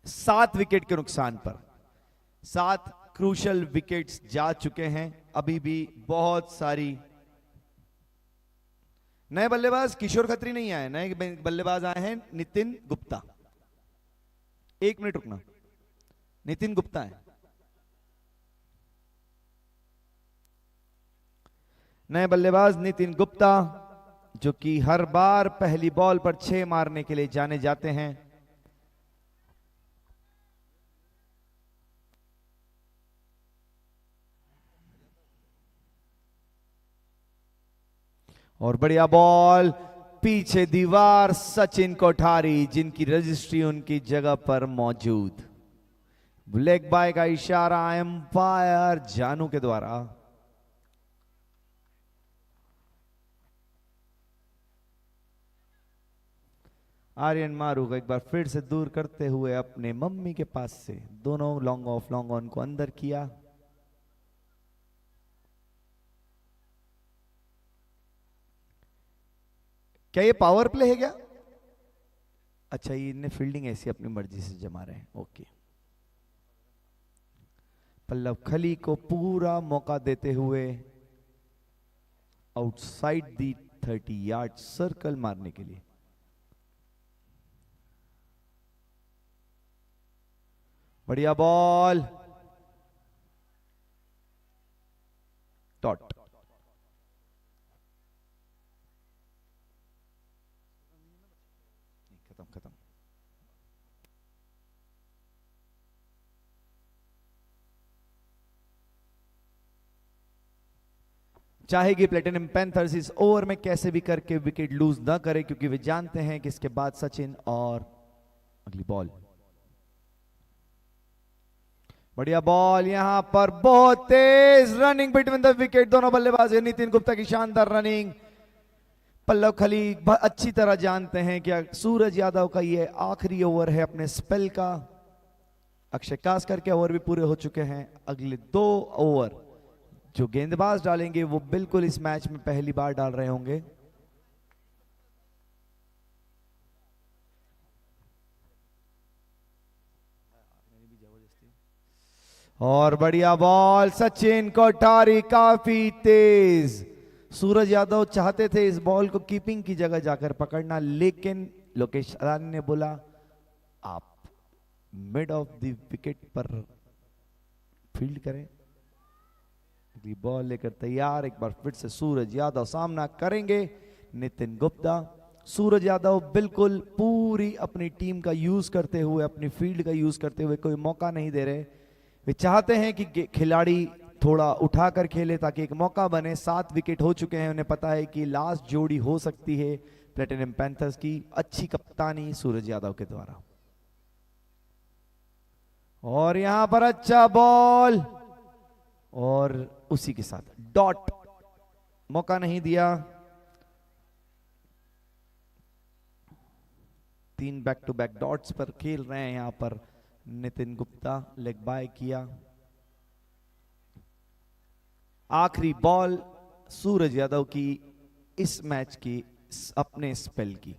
7 विकेट के नुकसान पर। 7 क्रूशल विकेट्स जा चुके हैं, अभी भी बहुत सारी। नए बल्लेबाज किशोर खत्री नहीं आए, नए बल्लेबाज आए हैं नितिन गुप्ता। 1 मिनट रुकना, नितिन गुप्ता है नए बल्लेबाज, नितिन गुप्ता, जो कि हर बार पहली बॉल पर 6 मारने के लिए जाने जाते हैं। और बढ़िया बॉल, पीछे दीवार, सचिन कोठारी, जिनकी रजिस्ट्री उनकी जगह पर मौजूद। ब्लैक बाय का इशारा एम्पायर जानू के द्वारा। आर्यन मारू को एक बार फिर से दूर करते हुए अपने मम्मी के पास से, दोनों लॉन्ग ऑफ लॉन्ग ऑन को अंदर किया। क्या ये पावर प्ले है क्या? अच्छा, ये इन्हें फील्डिंग ऐसी अपनी मर्जी से जमा रहे हैं, ओके। पल्लव खली को पूरा मौका देते हुए आउटसाइड दी 30 यार्ड सर्कल मारने के लिए। बढ़िया बॉल, डॉट। खत्म खत्म। चाहेगी प्लेटिनम पैंथर्स इस ओवर में कैसे भी करके विकेट लूज ना करे, क्योंकि वे जानते हैं कि इसके बाद सचिन और अगली बॉल। बढ़िया बॉल, यहां पर बहुत तेज रनिंग बिटवीन द विकेट, दोनों बल्लेबाज नितिन गुप्ता की शानदार रनिंग। पल्लव खली अच्छी तरह जानते हैं कि सूरज यादव का ये आखिरी ओवर है अपने स्पेल का। अक्षय कास्कर के ओवर भी पूरे हो चुके हैं। अगले 2 ओवर जो गेंदबाज डालेंगे वो बिल्कुल इस मैच में पहली बार डाल रहे होंगे। और बढ़िया बॉल, सचिन कोठारी काफी तेज। सूरज यादव चाहते थे इस बॉल को कीपिंग की जगह जाकर पकड़ना, लेकिन लोकेश रानी ने बोला आप मिड ऑफ द विकेट पर फील्ड करें। अगली बॉल लेकर तैयार, एक बार फिर से सूरज यादव सामना करेंगे नितिन गुप्ता। सूरज यादव बिल्कुल पूरी अपनी टीम का यूज करते हुए, अपनी फील्ड का यूज करते हुए कोई मौका नहीं दे रहे। वे चाहते हैं कि खिलाड़ी थोड़ा उठाकर खेले ताकि एक मौका बने। 7 विकेट हो चुके हैं, उन्हें पता है कि लास्ट जोड़ी हो सकती है प्लेटिनम पैंथर्स की। अच्छी कप्तानी सूरज यादव के द्वारा। और यहां पर अच्छा बॉल, और उसी के साथ डॉट, मौका नहीं दिया। 3 बैक टू बैक डॉट्स पर खेल रहे हैं यहां पर नितिन गुप्ता। लेग बाय किया। आखिरी बॉल सूरज यादव की इस मैच की, अपने स्पेल की।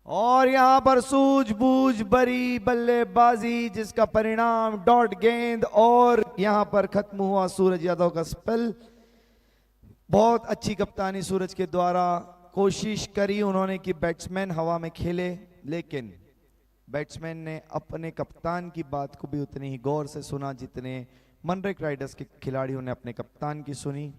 और यहां पर सूझबूझ भरी बल्लेबाजी, जिसका परिणाम डॉट गेंद, और यहां पर खत्म हुआ सूरज यादव का स्पेल। बहुत अच्छी कप्तानी सूरज के द्वारा। कोशिश करी उन्होंने कि बैट्समैन हवा में खेले, लेकिन बैट्समैन ने अपने कप्तान की बात को भी उतनी ही गौर से सुना जितने मनरेगा राइडर्स के खिलाड़ियों ने अपने कप्तान की सुनी।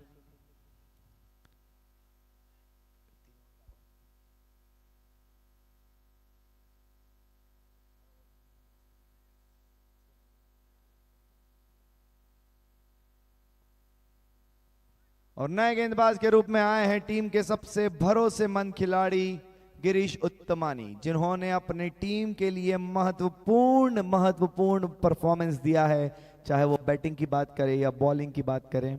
और नए गेंदबाज के रूप में आए हैं टीम के सबसे भरोसेमंद खिलाड़ी गिरीश उत्तमानी, जिन्होंने अपनी टीम के लिए महत्वपूर्ण परफॉर्मेंस दिया है, चाहे वो बैटिंग की बात करें या बॉलिंग की बात करें।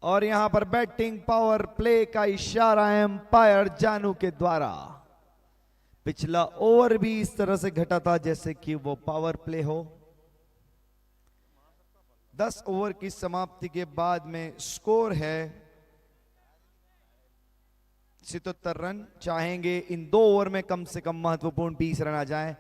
और यहां पर बैटिंग पावर प्ले का इशारा एम्पायर जानू के द्वारा। पिछला ओवर भी इस तरह से घटा था जैसे कि वो पावर प्ले हो। 10 ओवर की समाप्ति के बाद में स्कोर है 77 रन। चाहेंगे इन 2 ओवर में कम से कम महत्वपूर्ण 20 रन आ जाएं।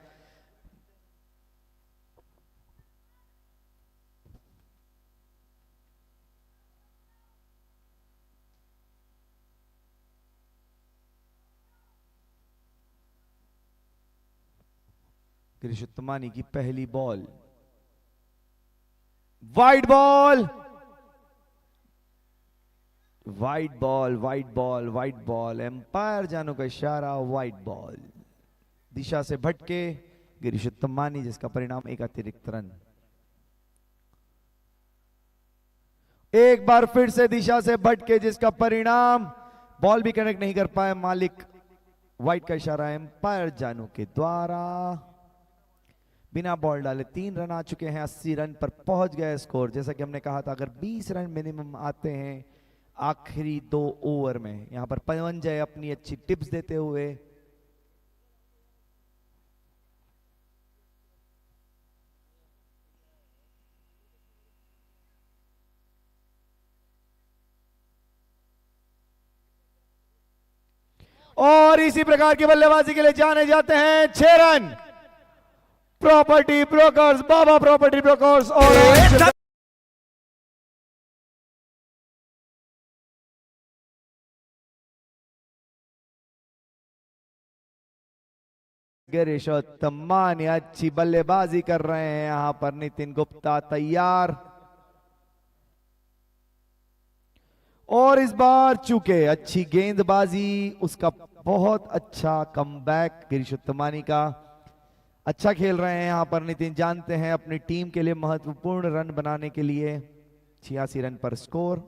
गिरीश उत्तमानी की पहली ball, wide ball, wide ball, wide ball, wide ball. Umpire Janu का इशारा, वाइड बॉल। दिशा से भटके गिरीश उत्तमानी, जिसका परिणाम एक अतिरिक्त रन। एक बार फिर से दिशा से भटके, जिसका परिणाम बॉल भी कनेक्ट नहीं कर पाए मालिक। वाइड का इशारा एम्पायर जानू के द्वारा। बिना बॉल डाले 3 रन आ चुके हैं। 80 रन पर पहुंच गए स्कोर। जैसा कि हमने कहा था, अगर 20 रन मिनिमम आते हैं आखिरी 2 ओवर में। यहां पर पवनजय अपनी अच्छी टिप्स देते हुए और इसी प्रकार की बल्लेबाजी के लिए जाने जाते हैं 6 रन प्रॉपर्टी ब्रोकर्स, बाबा प्रॉपर्टी ब्रोकर्स। और गिरीश उत्तमानी अच्छी बल्लेबाजी कर रहे हैं। यहां पर नितिन गुप्ता तैयार। और इस बार चूके अच्छी गेंदबाजी, उसका बहुत अच्छा कमबैक गिरीश उत्तमानी का। अच्छा खेल रहे हैं यहां पर नितिन, जानते हैं अपनी टीम के लिए महत्वपूर्ण रन बनाने के लिए। 86 रन पर स्कोर।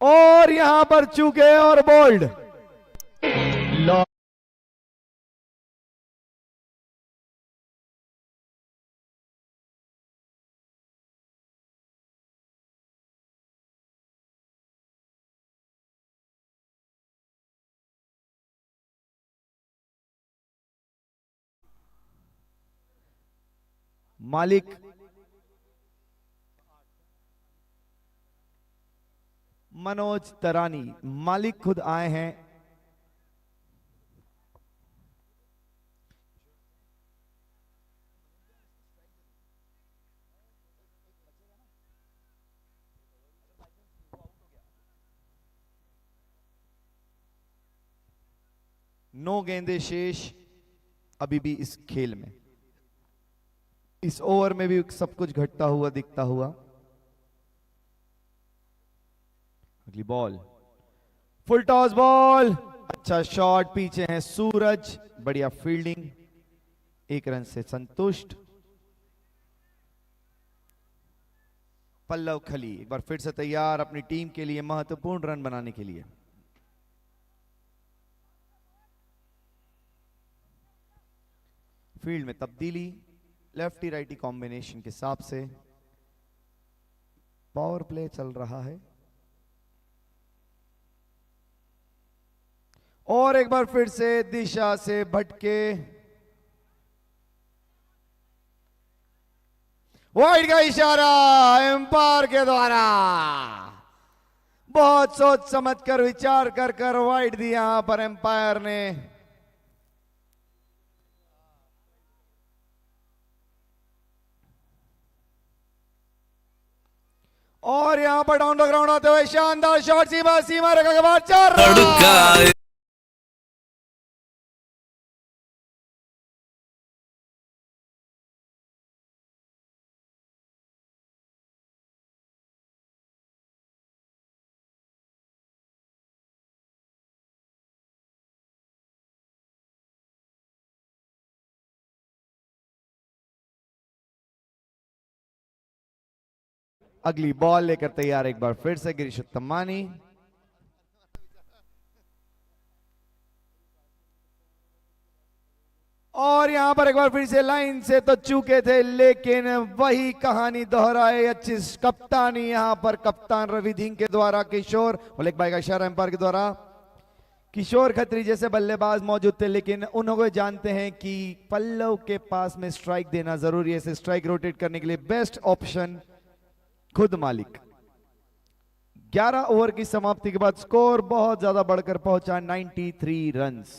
और यहां पर चूके और बोल्ड। मालिक मनोज तरानी, मालिक खुद आए हैं। नौ गेंदे शेष अभी भी इस खेल में। इस ओवर में भी सब कुछ घटता हुआ दिखता हुआ। अगली बॉल, फुल टॉस बॉल, अच्छा शॉट, पीछे है सूरज, बढ़िया फील्डिंग, 1 रन से संतुष्ट। पल्लव खली एक बार फिर से तैयार अपनी टीम के लिए महत्वपूर्ण रन बनाने के लिए। फील्ड में तब्दीली, लेफ्टी राइटी कॉम्बिनेशन के हिसाब से पावर प्ले चल रहा है। और एक बार फिर से दिशा से भटके, वाइड का इशारा एम्पायर के द्वारा। बहुत सोच समझ कर विचार कर वाइड दिया यहां पर एम्पायर ने। और यहां पर डाउन द ग्राउंड आते हुए शानदार शॉट, सीमा रेखा के बाद 4 रन। अगली बॉल लेकर तैयार एक बार फिर से गिरीश उत्तमानी। और यहां पर एक बार फिर से लाइन से तो चूके थे, लेकिन वही कहानी दोहराए। अच्छी कप्तानी यहां पर कप्तान रवि धिंग के द्वारा। किशोर मलिक भाई का इशारा एम्पायर के द्वारा। किशोर खत्री जैसे बल्लेबाज मौजूद थे, लेकिन उन्होंने जानते हैं कि पल्लव के पास में स्ट्राइक देना जरूरी है। स्ट्राइक रोटेट करने के लिए बेस्ट ऑप्शन खुद मालिक। 11 ओवर की समाप्ति के बाद स्कोर बहुत ज्यादा बढ़कर पहुंचा 93 रन्स।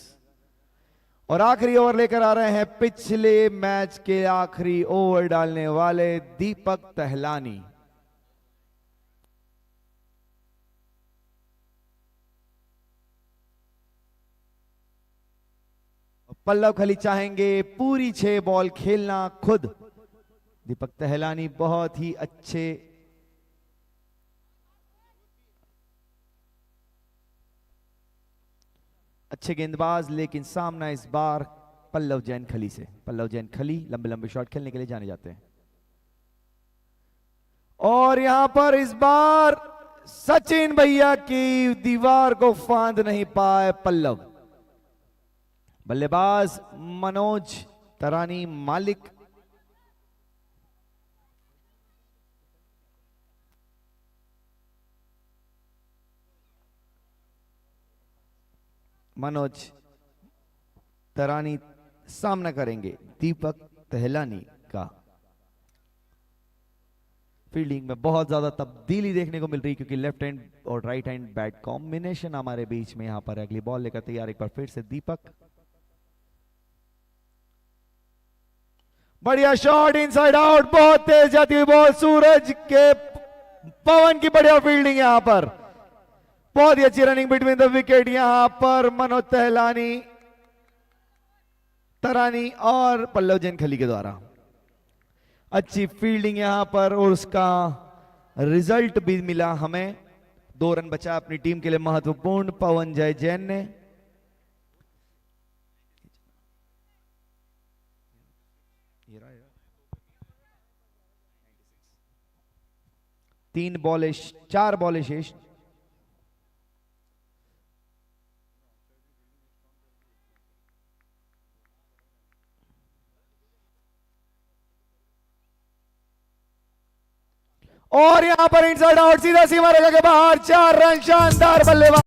और आखिरी ओवर लेकर आ रहे हैं पिछले मैच के आखिरी ओवर डालने वाले दीपक तहलानी। पल्लव खली चाहेंगे पूरी 6 बॉल खेलना खुद। दीपक तहलानी बहुत ही अच्छे गेंदबाज, लेकिन सामना इस बार पल्लव जैन खली से। पल्लव जैन खली लंबे लंबे शॉट खेलने के लिए जाने जाते हैं। और यहां पर इस बार सचिन भैया की दीवार को फांद नहीं पाए पल्लव। बल्लेबाज मनोज तरानी, मालिक मनोज तरानी सामना करेंगे दीपक तहलानी का। फील्डिंग में बहुत ज्यादा तब्दीली देखने को मिल रही, क्योंकि लेफ्ट हैंड और राइट हैंड बैट कॉम्बिनेशन हमारे बीच में। यहां पर अगली बॉल लेकर तैयार एक बार फिर से दीपक। बढ़िया शॉट, इनसाइड आउट, बहुत तेज जाती हुई बॉल। सूरज के पवन की बढ़िया फील्डिंग यहां पर, बहुत ही अच्छी रनिंग बिटवीन द विकेट यहां पर मनोज तहलानी, तरानी और पल्लव जैन खली के द्वारा। अच्छी फील्डिंग यहां पर और उसका रिजल्ट भी मिला हमें। 2 रन बचा अपनी टीम के लिए महत्वपूर्ण पवन जय जैन ने। तीन बॉल 4 बॉल शेष। और यहां पर इनसाइड आउट, सीधा सीमा रेखा के बाहर, 4 रन, शानदार बल्लेबाज।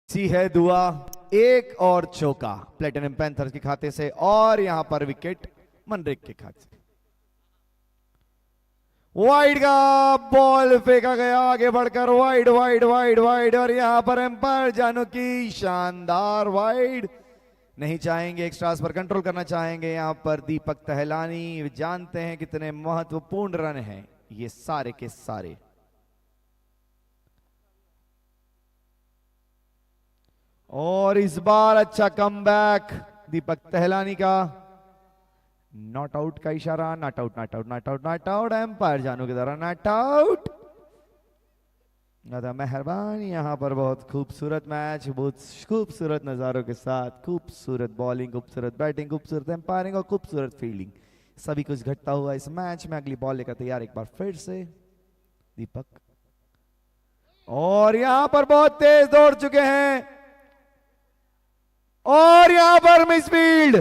सी है दुआ, एक और चौका प्लेटिनम पैंथर्स के खाते से, और यहां पर विकेट मनरेग के खाते से। वाइड का बॉल फेंका गया आगे बढ़कर, वाइड वाइड वाइड वाइड, और यहां पर एम्पायर जानू की शानदार वाइड। नहीं चाहेंगे एक्स्ट्रास पर कंट्रोल करना चाहेंगे यहां पर दीपक टहलानी। जानते हैं कितने महत्वपूर्ण रन हैं ये सारे के सारे। और इस बार अच्छा कमबैक दीपक टहलानी का। नॉट आउट का इशारा, not out not out not out not out, umpire Janu के द्वारा नॉट आउट। दादा मेहरबानी। यहां पर बहुत खूबसूरत मैच, बहुत खूबसूरत नजारों के साथ, खूबसूरत बॉलिंग, खूबसूरत बैटिंग, खूबसूरत एम्पायरिंग और खूबसूरत फील्डिंग, सभी कुछ घटता हुआ इस मैच में। अगली बॉल लेकर तैयार एक बार फिर से दीपक, और यहां पर बहुत तेज दौड़ चुके हैं, और यहां पर मिसफील्ड,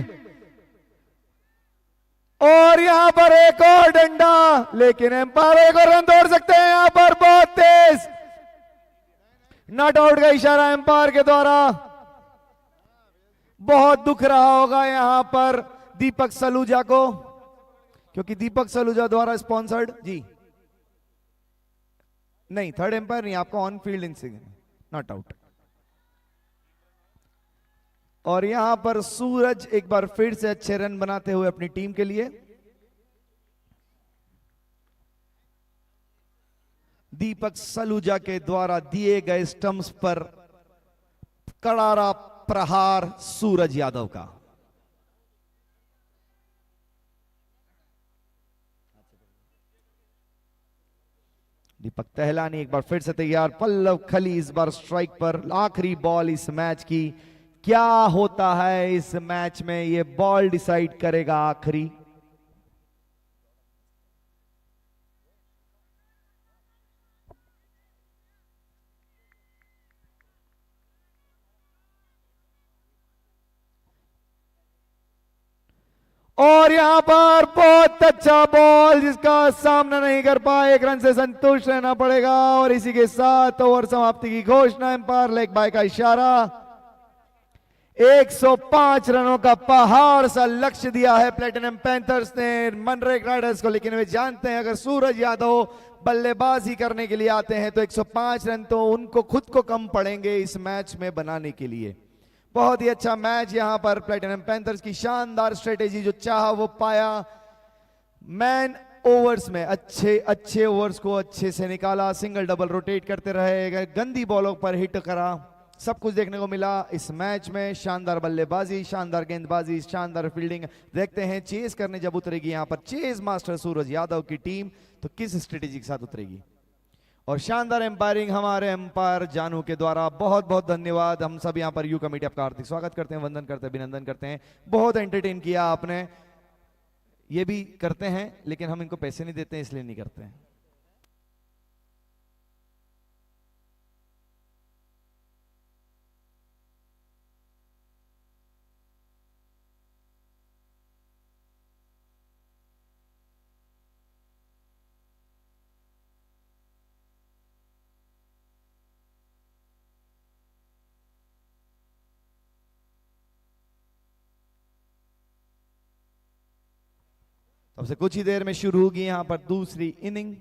और यहां पर एक और डंडा, लेकिन एम्पायर एक और रन दौड़ सकते हैं यहां पर बहुत तेज। नॉट आउट का इशारा एम्पायर के द्वारा। बहुत दुख रहा होगा यहां पर दीपक सलूजा को, क्योंकि दीपक सलूजा द्वारा स्पॉन्सर्ड जी नहीं, थर्ड एम्पायर नहीं, आपका on field incident, not out. और यहां पर सूरज एक बार फिर से अच्छे रन बनाते हुए अपनी टीम के लिए। दीपक सलूजा के द्वारा दिए गए स्टंप्स पर करारा प्रहार सूरज यादव का। दीपक टहलानी एक बार फिर से तैयार, पल्लव खली इस बार स्ट्राइक पर। आखिरी बॉल इस मैच की, क्या होता है इस मैच में ये बॉल डिसाइड करेगा आखिरी। और यहां पर बहुत अच्छा बॉल जिसका सामना नहीं कर पाए, 1 रन से संतुष्ट रहना पड़ेगा। और इसी के साथ ओवर समाप्ति की घोषणा, एम्पायर लेग बाय का इशारा। 105 रनों का पहाड़ सा लक्ष्य दिया है प्लेटिनम पैंथर्स ने मनरेगा राइडर्स को, लेकिन वे जानते हैं अगर सूरज यादव बल्लेबाजी करने के लिए आते हैं तो 105 रन तो उनको खुद को कम पड़ेंगे इस मैच में बनाने के लिए। बहुत ही अच्छा मैच यहां पर प्लेटिनम पैंथर्स की शानदार स्ट्रेटेजी, जो चाहा वो पाया। मैन ओवर्स में अच्छे ओवर्स को अच्छे से निकाला, सिंगल डबल रोटेट करते रहे, गंदी बॉलों पर हिट करा, सब कुछ देखने को मिला इस मैच में। शानदार बल्लेबाजी, शानदार गेंदबाजी, शानदार फील्डिंग। देखते हैं चेस करने जब उतरेगी यहां पर चेस मास्टर सूरज यादव की टीम तो किस स्ट्रेटेजी के साथ उतरेगी। और शानदार एम्पायरिंग हमारे एम्पायर जानू के द्वारा। बहुत बहुत धन्यवाद। हम सब यहां पर यू कमेटी आपका हार्दिक स्वागत करते हैं, वंदन करते हैं, अभिनंदन करते हैं। बहुत एंटरटेन किया आपने। ये भी करते हैं लेकिन हम इनको पैसे नहीं देते हैं इसलिए नहीं करते हैं। अब से कुछ ही देर में शुरू होगी यहां पर दूसरी इनिंग।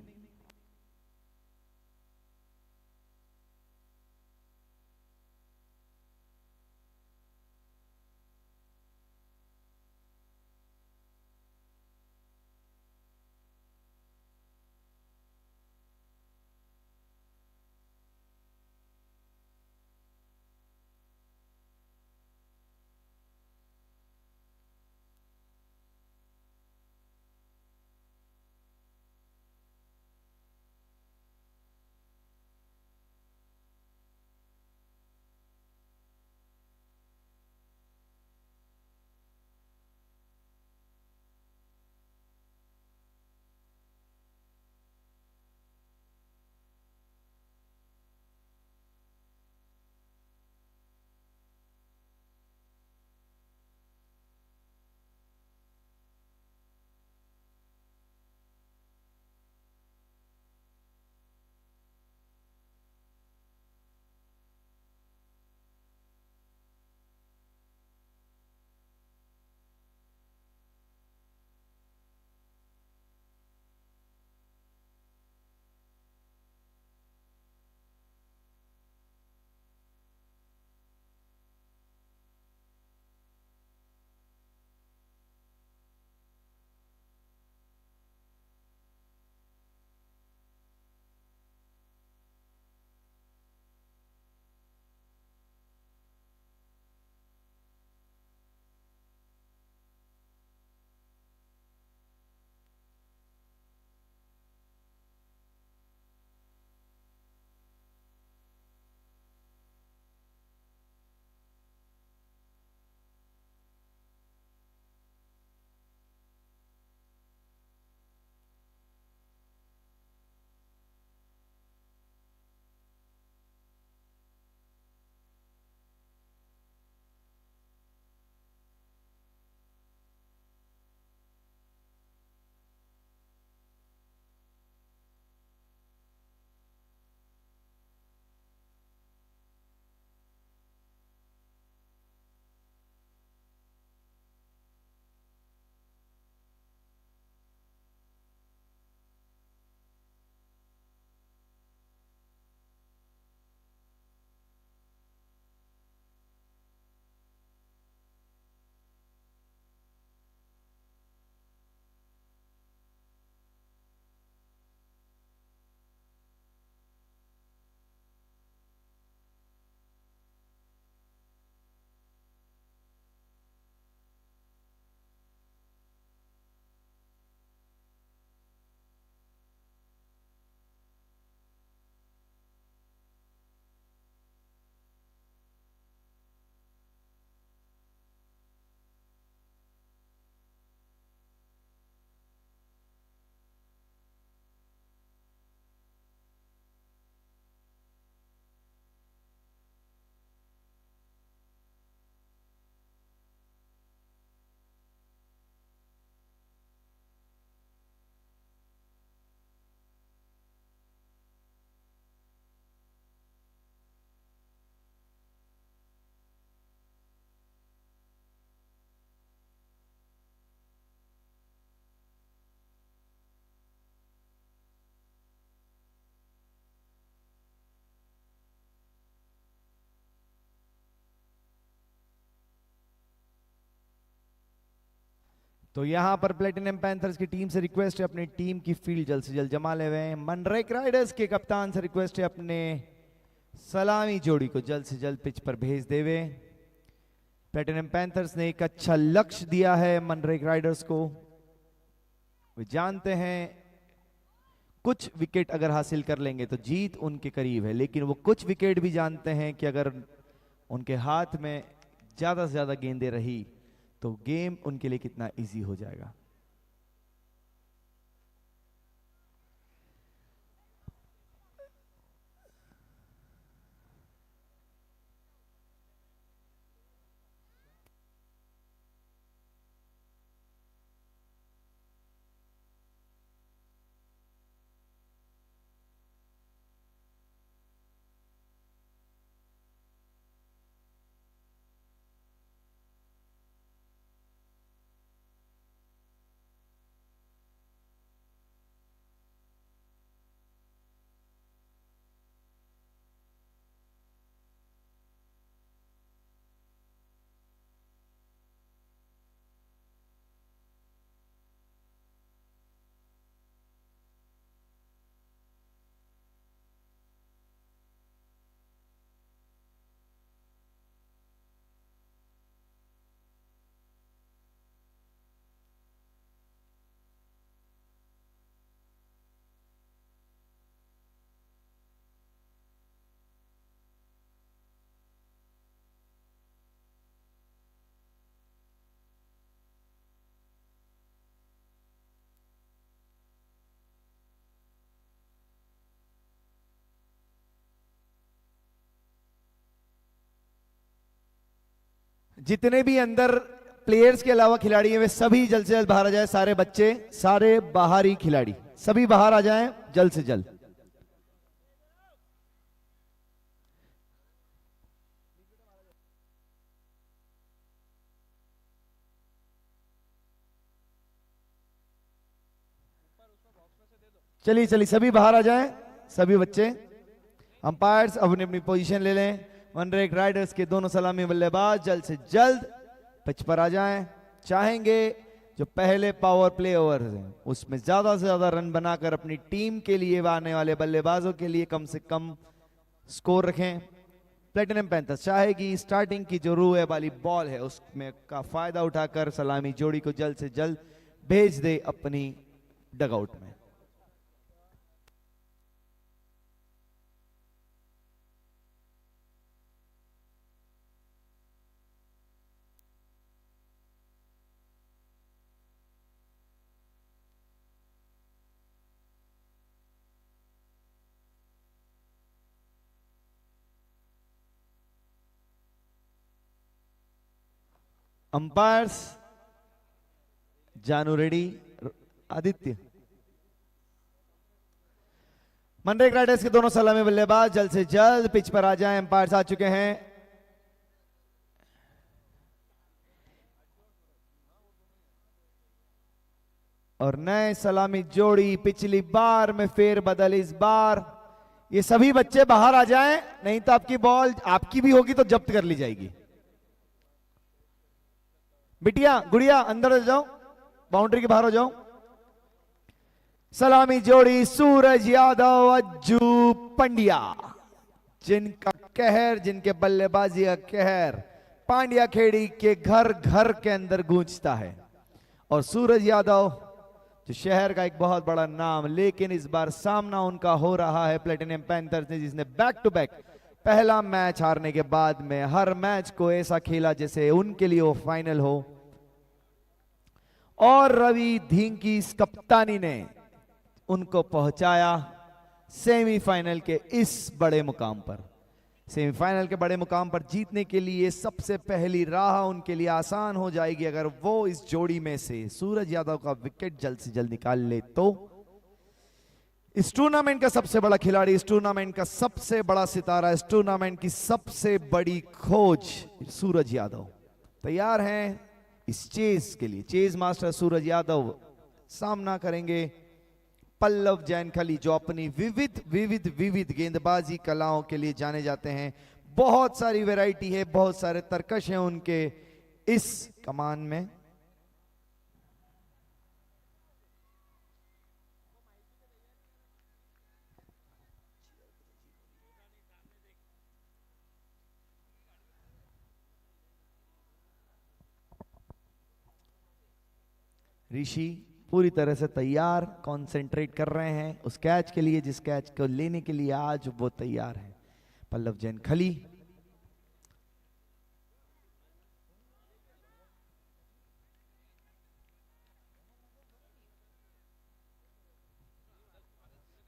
तो यहां पर प्लेटिनम पैंथर्स की टीम से रिक्वेस्ट है अपनी टीम की फील्ड जल्द से जल्द जमा ले हुए। मनरेक राइडर्स के कप्तान से रिक्वेस्ट है अपने सलामी जोड़ी को जल्द से जल्द पिच पर भेज देवे। प्लेटिनम पैंथर्स ने एक अच्छा लक्ष्य दिया है मनरेक राइडर्स को। वे जानते हैं कुछ विकेट अगर हासिल कर लेंगे तो जीत उनके करीब है, लेकिन वो कुछ विकेट भी जानते हैं कि अगर उनके हाथ में ज्यादा से ज्यादा गेंदें रही तो गेम उनके लिए कितना इजी हो जाएगा। जितने भी अंदर प्लेयर्स के अलावा खिलाड़ी हैं वे सभी जल्द से जल्द बाहर आ जाए। सारे बच्चे, सारे बाहरी खिलाड़ी सभी बाहर आ जाएं जल्द से जल्द। चलिए चलिए सभी बाहर आ जाएं, सभी बच्चे। अंपायर्स अपनी अपनी पोजीशन ले लें। मनरेक राइडर्स के दोनों सलामी बल्लेबाज जल्द से जल्द पिच पर आ जाएं। चाहेंगे जो पहले पावर प्ले ओवर हैं उसमें ज्यादा से ज्यादा रन बनाकर अपनी टीम के लिए आने वाले बल्लेबाजों के लिए कम से कम स्कोर रखें। प्लेटिनम पैंथर्स चाहेगी स्टार्टिंग की जो रू है वाली बॉल है उसमें का फायदा उठाकर सलामी जोड़ी को जल्द से जल्द भेज दे अपनी डगआउट में। अंपायर्स जानू रेडी, आदित्य। मनरेक राइडर्स के दोनों सलामी बल्लेबाज जल्द से जल्द पिच पर आ जाएं। अंपायर्स आ चुके हैं। और नए सलामी जोड़ी पिछली बार में फेर बदल इस बार। ये सभी बच्चे बाहर आ जाएं, नहीं तो आपकी बॉल आपकी भी होगी तो जब्त कर ली जाएगी। बिटिया गुड़िया अंदर जाओ, बाउंड्री के बाहर हो जाओ। सलामी जोड़ी सूरज यादव, अज्जू पंड्या, जिनका कहर, जिनके बल्लेबाजी का कहर पांड्या खेड़ी के घर घर के अंदर गूंजता है। और सूरज यादव जो शहर का एक बहुत बड़ा नाम, लेकिन इस बार सामना उनका हो रहा है प्लेटिनम पैंथर्स ने, जिसने बैक टू बैक पहला मैच हारने के बाद में हर मैच को ऐसा खेला जैसे उनके लिए वो फाइनल हो। और रवि धिंकी इस कप्तानी ने उनको पहुंचाया सेमीफाइनल के इस बड़े मुकाम पर। सेमीफाइनल के बड़े मुकाम पर जीतने के लिए सबसे पहली राह उनके लिए आसान हो जाएगी अगर वो इस जोड़ी में से सूरज यादव का विकेट जल्द से जल्द निकाल ले तो। इस टूर्नामेंट का सबसे बड़ा खिलाड़ी, इस टूर्नामेंट का सबसे बड़ा सितारा, इस टूर्नामेंट की सबसे बड़ी खोज सूरज यादव तैयार हैं इस चेज के लिए। चेज मास्टर सूरज यादव सामना करेंगे पल्लव जैनखली, जो अपनी विविध विविध विविध गेंदबाजी कलाओं के लिए जाने जाते हैं। बहुत सारी वैरायटी है, बहुत सारे तरकश हैं उनके इस कमान में। ऋषि पूरी तरह से तैयार, कंसंट्रेट कर रहे हैं उस कैच के लिए जिस कैच को लेने के लिए आज वो तैयार है। पल्लव जैन खली,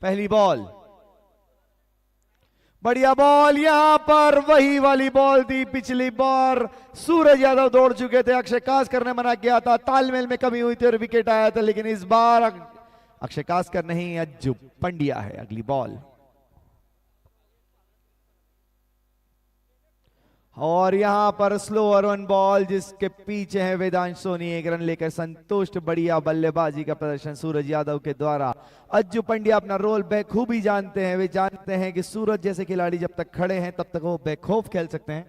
पहली बॉल, बढ़िया बॉल, यहां पर वही वाली बॉल थी पिछली बार सूरज यादव दौड़ चुके थे, अक्षय कास्कर ने मना किया था, तालमेल में कमी हुई थी और विकेट आया था, लेकिन इस बार अक्षय कास्कर नहीं, अज्जू पंड्या है। अगली बॉल और यहां पर स्लोअर वन बॉल जिसके पीछे है वेदांश सोनी, एक रन लेकर संतुष्ट। बढ़िया बल्लेबाजी का प्रदर्शन सूरज यादव के द्वारा। अज्जू पंड्या अपना रोल बेखूबी जानते हैं, वे जानते हैं कि सूरज जैसे खिलाड़ी जब तक खड़े हैं तब तक वो बेखौफ खेल सकते हैं।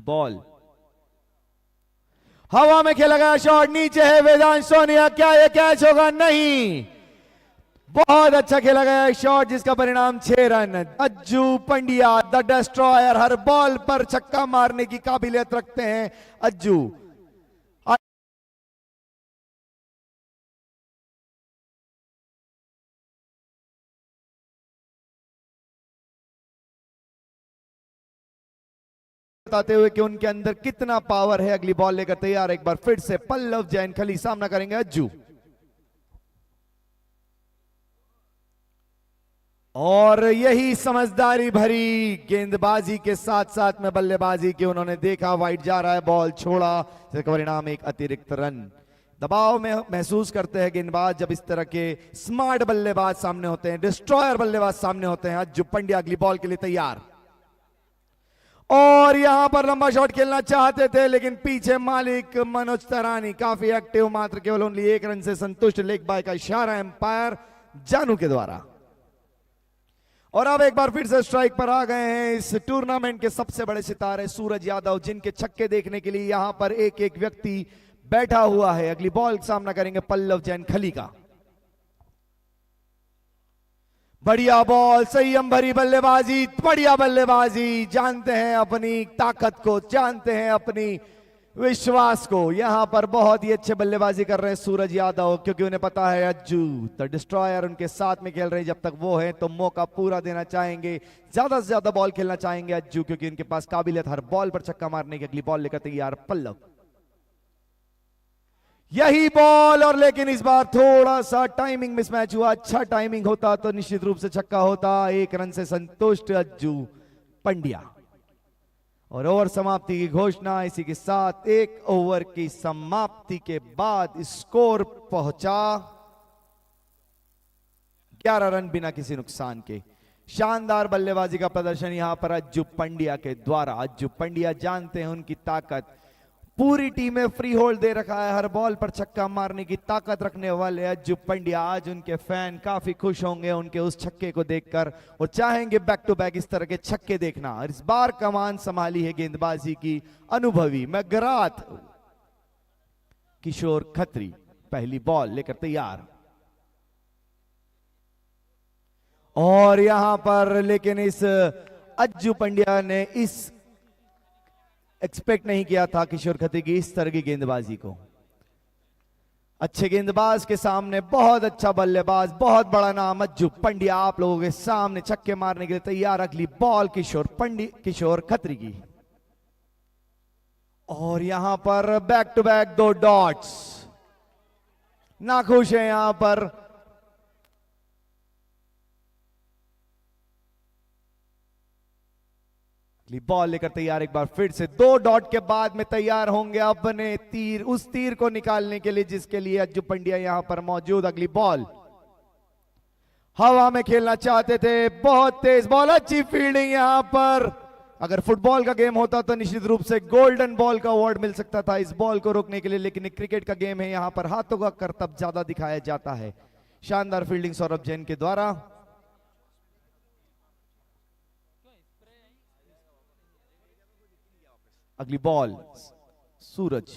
बॉल हवा में खेला गया शॉट, नीचे है वेदांश सोनिया, क्या यह कैच होगा? नहीं, बहुत अच्छा खेला गया शॉट जिसका परिणाम 6 run. Ajju Pandya the destroyer, her ball पर छक्का मारने की काबिलियत रखते हैं अज्जू। बताते हुए कि उनके अंदर कितना पावर है। अगली बॉल लेकर तैयार, एक बार फिर से पल्लव जैन खली, सामना करेंगे अज्जू। और यही समझदारी भरी गेंदबाजी के साथ साथ में बल्लेबाजी की उन्होंने देखा, वाइड जा रहा है, बॉल छोड़ा, जिसका परिणाम एक अतिरिक्त रन। दबाव में महसूस करते हैं गेंदबाज जब इस तरह के स्मार्ट बल्लेबाज सामने होते हैं, डिस्ट्रॉयर बल्लेबाज सामने होते हैं। अज्जू पंड्या अगली बॉल के लिए तैयार और यहां पर लंबा शॉट खेलना चाहते थे, लेकिन पीछे मालिक मनोज तरानी काफी एक्टिव, मात्र केवल ओनली 1 रन से संतुष्ट। लेग बाय का इशारा एम्पायर जानू के द्वारा। और अब एक बार फिर से स्ट्राइक पर आ गए हैं इस टूर्नामेंट के सबसे बड़े सितारे सूरज यादव, जिनके छक्के देखने के लिए यहां पर एक एक व्यक्ति बैठा हुआ है। अगली बॉल सामना करेंगे पल्लव जैन खली का। बढ़िया बॉल, संयम भरी बल्लेबाजी, बढ़िया बल्लेबाजी, जानते हैं अपनी ताकत को, जानते हैं अपनी विश्वास को। यहां पर बहुत ही अच्छे बल्लेबाजी कर रहे हैं सूरज यादव, क्योंकि उन्हें पता है अज्जू द डिस्ट्रॉयर उनके साथ में खेल रहे हैं। जब तक वो है तो मौका पूरा देना चाहेंगे, ज्यादा से ज्यादा बॉल खेलना चाहेंगे अज्जू, क्योंकि उनके पास काबिलियत हर बॉल पर छक्का मारने की। अगली बॉल लेकर तैयार पल्लव, यही बॉल, और लेकिन इस बार थोड़ा सा टाइमिंग मिसमैच हुआ। अच्छा टाइमिंग होता तो निश्चित रूप से छक्का होता। 1 रन से संतुष्ट अज्जू पंड्या। और ओवर समाप्ति की घोषणा इसी के साथ 1 ओवर की समाप्ति के बाद स्कोर पहुंचा 11 रन बिना किसी नुकसान के। शानदार बल्लेबाजी का प्रदर्शन यहां पर अज्जू पंड्या के द्वारा। अज्जू पंड्या जानते हैं उनकी ताकत, पूरी टीम में फ्री होल्ड दे रखा है, हर बॉल पर छक्का मारने की ताकत रखने वाले अज्जू पंड्या। आज उनके फैन काफी खुश होंगे उनके उस छक्के को देखकर और चाहेंगे बैक टू बैक इस तरह के छक्के देखना। और इस बार कमान संभाली है गेंदबाजी की अनुभवी मैगराथ किशोर खत्री। पहली बॉल लेकर तैयार और यहां पर लेकिन इस अज्जू पंड्या ने इस एक्सपेक्ट नहीं किया था किशोर खत्री की इस तरह की गेंदबाजी को। अच्छे गेंदबाज के सामने बहुत अच्छा बल्लेबाज, बहुत बड़ा नाम अज्जू पंड्या आप लोगों के सामने छक्के मारने के लिए तैयार। अगली बॉल किशोर खत्री की और यहां पर बैक टू बैक 2 डॉट्स। नाखुश है यहां पर बॉल लेकर तैयार, एक बार फिर से 2 डॉट के बाद में तैयार होंगे अपने तीर, उस तीर को निकालने के लिए जिसके लिए अज्जू पंड्या यहां पर मौजूद। अगली बॉल हवा में खेलना चाहते थे, बहुत तेज बॉल, अच्छी फील्डिंग यहां पर। अगर फुटबॉल का गेम होता तो निश्चित रूप से गोल्डन बॉल का अवार्ड मिल सकता था इस बॉल को रोकने के लिए, लेकिन क्रिकेट का गेम है, यहां पर हाथों का करतब ज्यादा दिखाया जाता है। शानदार फील्डिंग सौरभ जैन के द्वारा। अगली बॉल सूरज,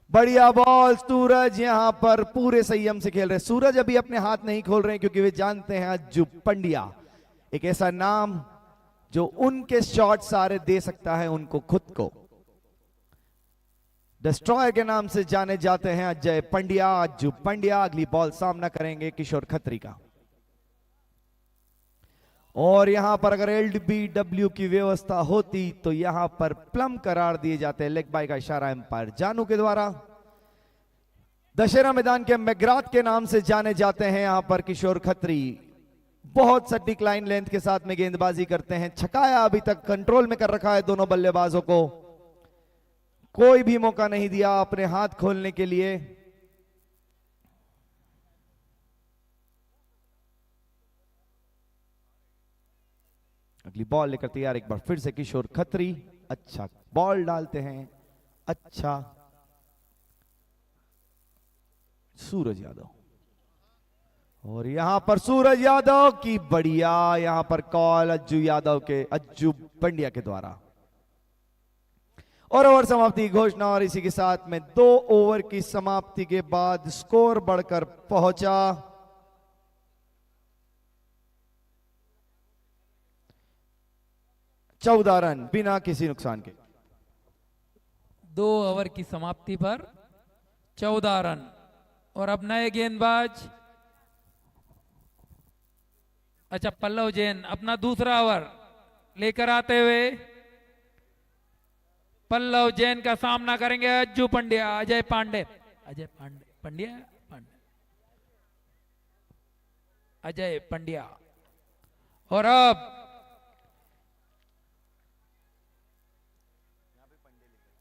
बढ़िया बॉल, सूरज यहां पर पूरे संयम से खेल रहे। सूरज अभी अपने हाथ नहीं खोल रहे हैं क्योंकि वे जानते हैं अज्जू पंड्या एक ऐसा नाम जो उनके शॉट सारे दे सकता है उनको खुद को। डिस्ट्रॉयर के नाम से जाने जाते हैं अजय पंड्या। अज्जू पंड्या अगली बॉल सामना करेंगे किशोर खत्री का। और यहां पर अगर एलबीडब्ल्यू की व्यवस्था होती तो यहां पर प्लम करार दिए जाते हैं। लेग बाय का इशारा एम्पायर जानू के द्वारा। दशहरा मैदान के मैग्राथ के नाम से जाने जाते हैं यहां पर किशोर खत्री। बहुत सटीक लाइन लेंथ के साथ में गेंदबाजी करते हैं। छकाया अभी तक कंट्रोल में कर रखा है दोनों बल्लेबाजों को, कोई भी मौका नहीं दिया अपने हाथ खोलने के लिए। अगली बॉल लेकर तैयार एक बार फिर से किशोर खत्री। अच्छा बॉल डालते हैं, अच्छा सूरज यादव। और यहां पर सूरज यादव की बढ़िया यहां पर कॉल अज्जू पंड्या के द्वारा। और ओवर समाप्ति घोषणा। और इसी के साथ में 2 ओवर की समाप्ति के बाद स्कोर बढ़कर पहुंचा 14 रन बिना किसी नुकसान के। 2 ओवर की समाप्ति पर 14 रन। और अब नए गेंदबाज अच्छा पल्लव जैन अपना दूसरा ओवर लेकर आते हुए पल्लव जैन का सामना करेंगे अज्जू पंड्या अजय पांडे पंड्या अजय पंड्या। और अब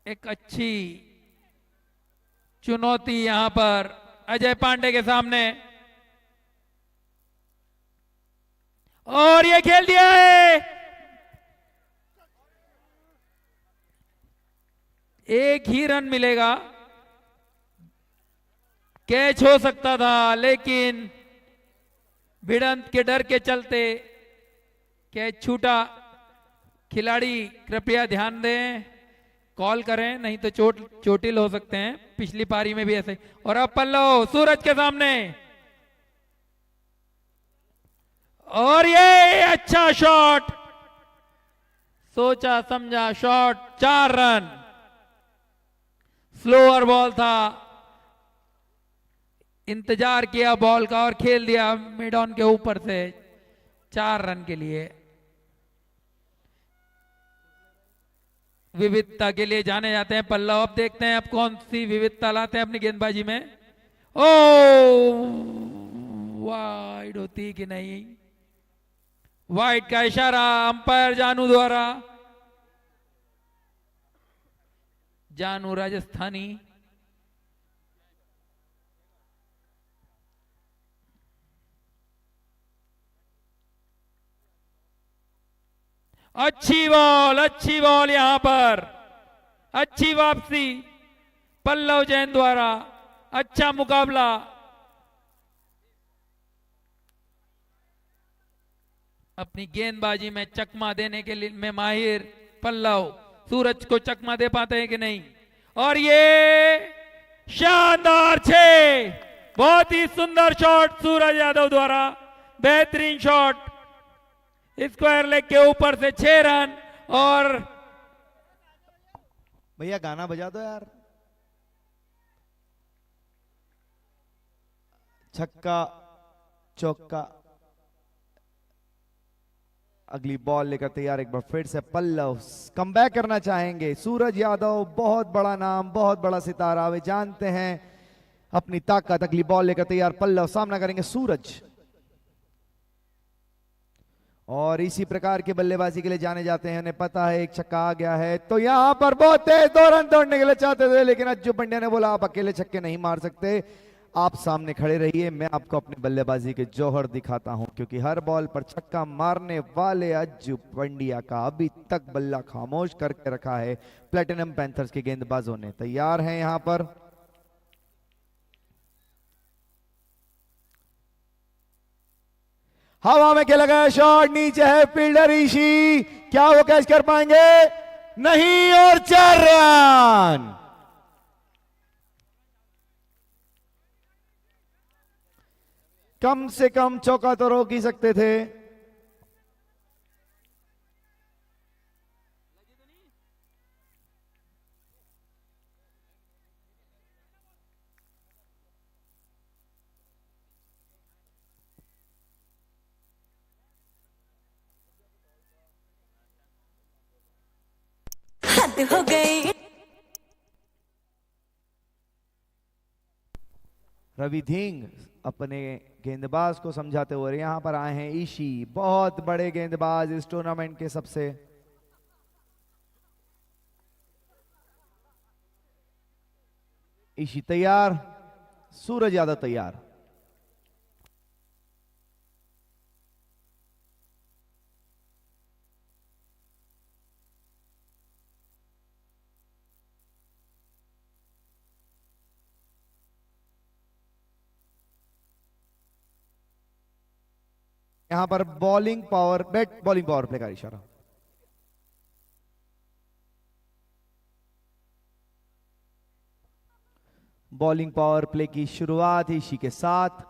एक अच्छी चुनौती यहां पर अजय पांडे के सामने। और ये खेल दिया है, एक ही रन मिलेगा। कैच हो सकता था लेकिन भिड़ंत के डर के चलते कैच छूटा। खिलाड़ी कृपया ध्यान दें, कॉल करें नहीं तो चोटिल हो सकते हैं। पिछली पारी में भी ऐसे। और अब पल्लव सूरज के सामने और ये अच्छा शॉट, सोचा समझा शॉट, 4 रन। स्लोअर बॉल था, इंतजार किया बॉल का और खेल दिया मिड ऑन के ऊपर से 4 रन के लिए। विविधता के लिए जाने जाते हैं पल्लव। अब देखते हैं अब कौन सी विविधता लाते हैं अपनी गेंदबाजी में। ओ वाइड होती कि नहीं, वाइड का इशारा अंपायर जानू द्वारा। जानू राजस्थानी। अच्छी बॉल यहां पर, अच्छी वापसी पल्लव जैन द्वारा। अच्छा मुकाबला। अपनी गेंदबाजी में चकमा देने के लिए में माहिर पल्लव। सूरज को चकमा दे पाते हैं कि नहीं। और ये शानदार 6, बहुत ही सुंदर शॉट सूरज यादव द्वारा, बेहतरीन शॉट। स्क्वायर लेग के ऊपर से 6 रन। और भैया गाना बजा दो यार। छक्का चौका। अगली बॉल लेकर तैयार एक बार फिर से पल्लव कमबैक करना चाहेंगे। सूरज यादव बहुत बड़ा नाम, बहुत बड़ा सितारा, वे जानते हैं अपनी ताकत। अगली बॉल लेकर तैयार पल्लव, सामना करेंगे सूरज। और इसी प्रकार की बल्लेबाजी के लिए जाने जाते हैं। उन्हें पता है एक छक्का आ गया है तो यहां पर बहुत तेज 2 रन तोड़ने के लिए चाहते थे, लेकिन अज्जू पंड्या ने बोला आप अकेले छक्के नहीं मार सकते, आप सामने खड़े रहिए, मैं आपको अपनी बल्लेबाजी के जौहर दिखाता हूं। क्योंकि हर बॉल पर छक्का मारने वाले अज्जू पंड्या का अभी तक बल्ला खामोश करके रखा है प्लेटिनम पैंथर्स के गेंदबाजों ने। तैयार हैं यहां पर हवा में खेला गया शॉट, नीचे है फील्डर ईशी, क्या वो कैच कर पाएंगे? नहीं। और 4 रन। कम से कम चौका तो रोक ही सकते थे। हो गई। रवि धींग अपने गेंदबाज को समझाते हुए यहां पर आए हैं ईशी, बहुत बड़े गेंदबाज इस टूर्नामेंट के सबसे। ईशी तैयार, सूरज यादव तैयार। यहां पर bowling power bowling power play का इशारा। बॉलिंग पावर प्ले की शुरुआत ईशी के साथ।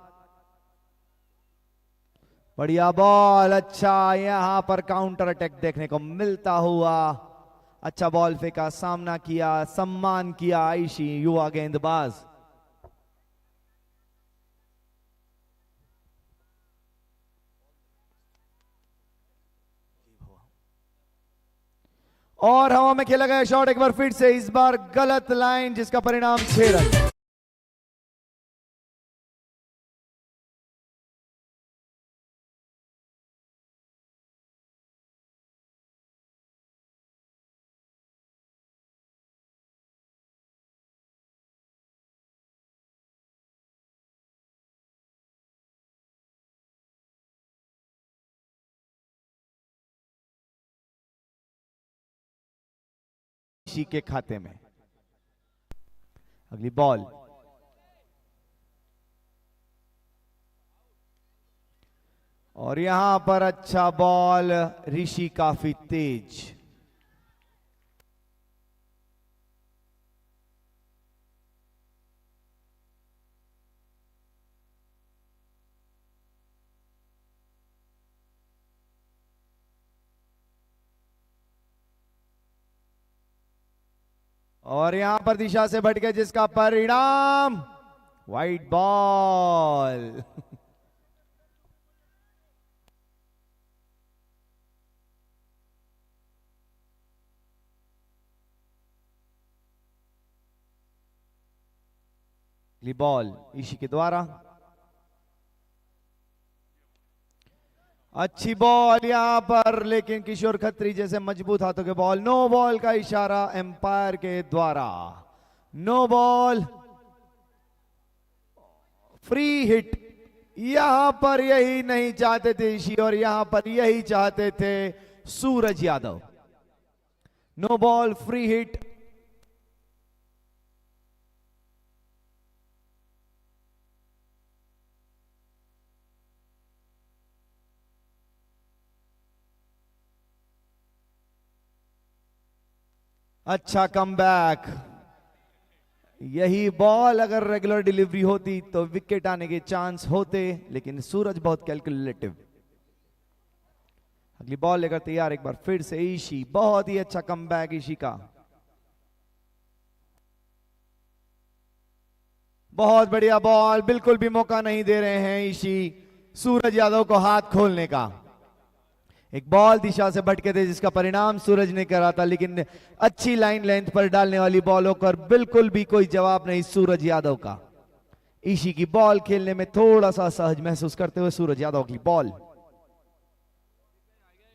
बढ़िया बॉल, अच्छा यहां पर काउंटर अटैक देखने को मिलता हुआ। अच्छा बॉल फेंका, सामना किया, सम्मान किया ईशी युवा गेंदबाज। और हवा में खेला गया शॉट एक बार फिर से, इस बार गलत लाइन, जिसका परिणाम 6 रन। ईशी के खाते में। अगली बॉल, और यहां पर अच्छा बॉल, ऋषि काफी तेज। और यहां पर दिशा से भटके, जिसका परिणाम वाइड बॉल। अगली बॉल ईशी के द्वारा। अच्छी बॉल यहां पर, लेकिन किशोर खत्री जैसे मजबूत हाथों के बॉल। नो बॉल का इशारा एम्पायर के द्वारा। No ball, free hit. यहां पर यही नहीं चाहते थे ईशी, और यहां पर यही चाहते थे Suraj Yadav. No ball, free hit. अच्छा कमबैक। यही बॉल अगर रेगुलर डिलीवरी होती तो विकेट आने के चांस होते, लेकिन सूरज बहुत कैलकुलेटिव। अगली बॉल लेकर तैयार एक बार फिर से ईशी, बहुत ही अच्छा कमबैक ईशी का। बहुत बढ़िया बॉल, बिल्कुल भी मौका नहीं दे रहे हैं ईशी सूरज यादव को हाथ खोलने का। एक बॉल दिशा से भटके थे, जिसका परिणाम सूरज ने करा था, लेकिन अच्छी लाइन लेंथ पर डालने वाली बॉलों पर बिल्कुल भी कोई जवाब नहीं सूरज यादव का। ईशी की बॉल खेलने में थोड़ा सा सहज महसूस करते हुए सूरज यादव की बॉल।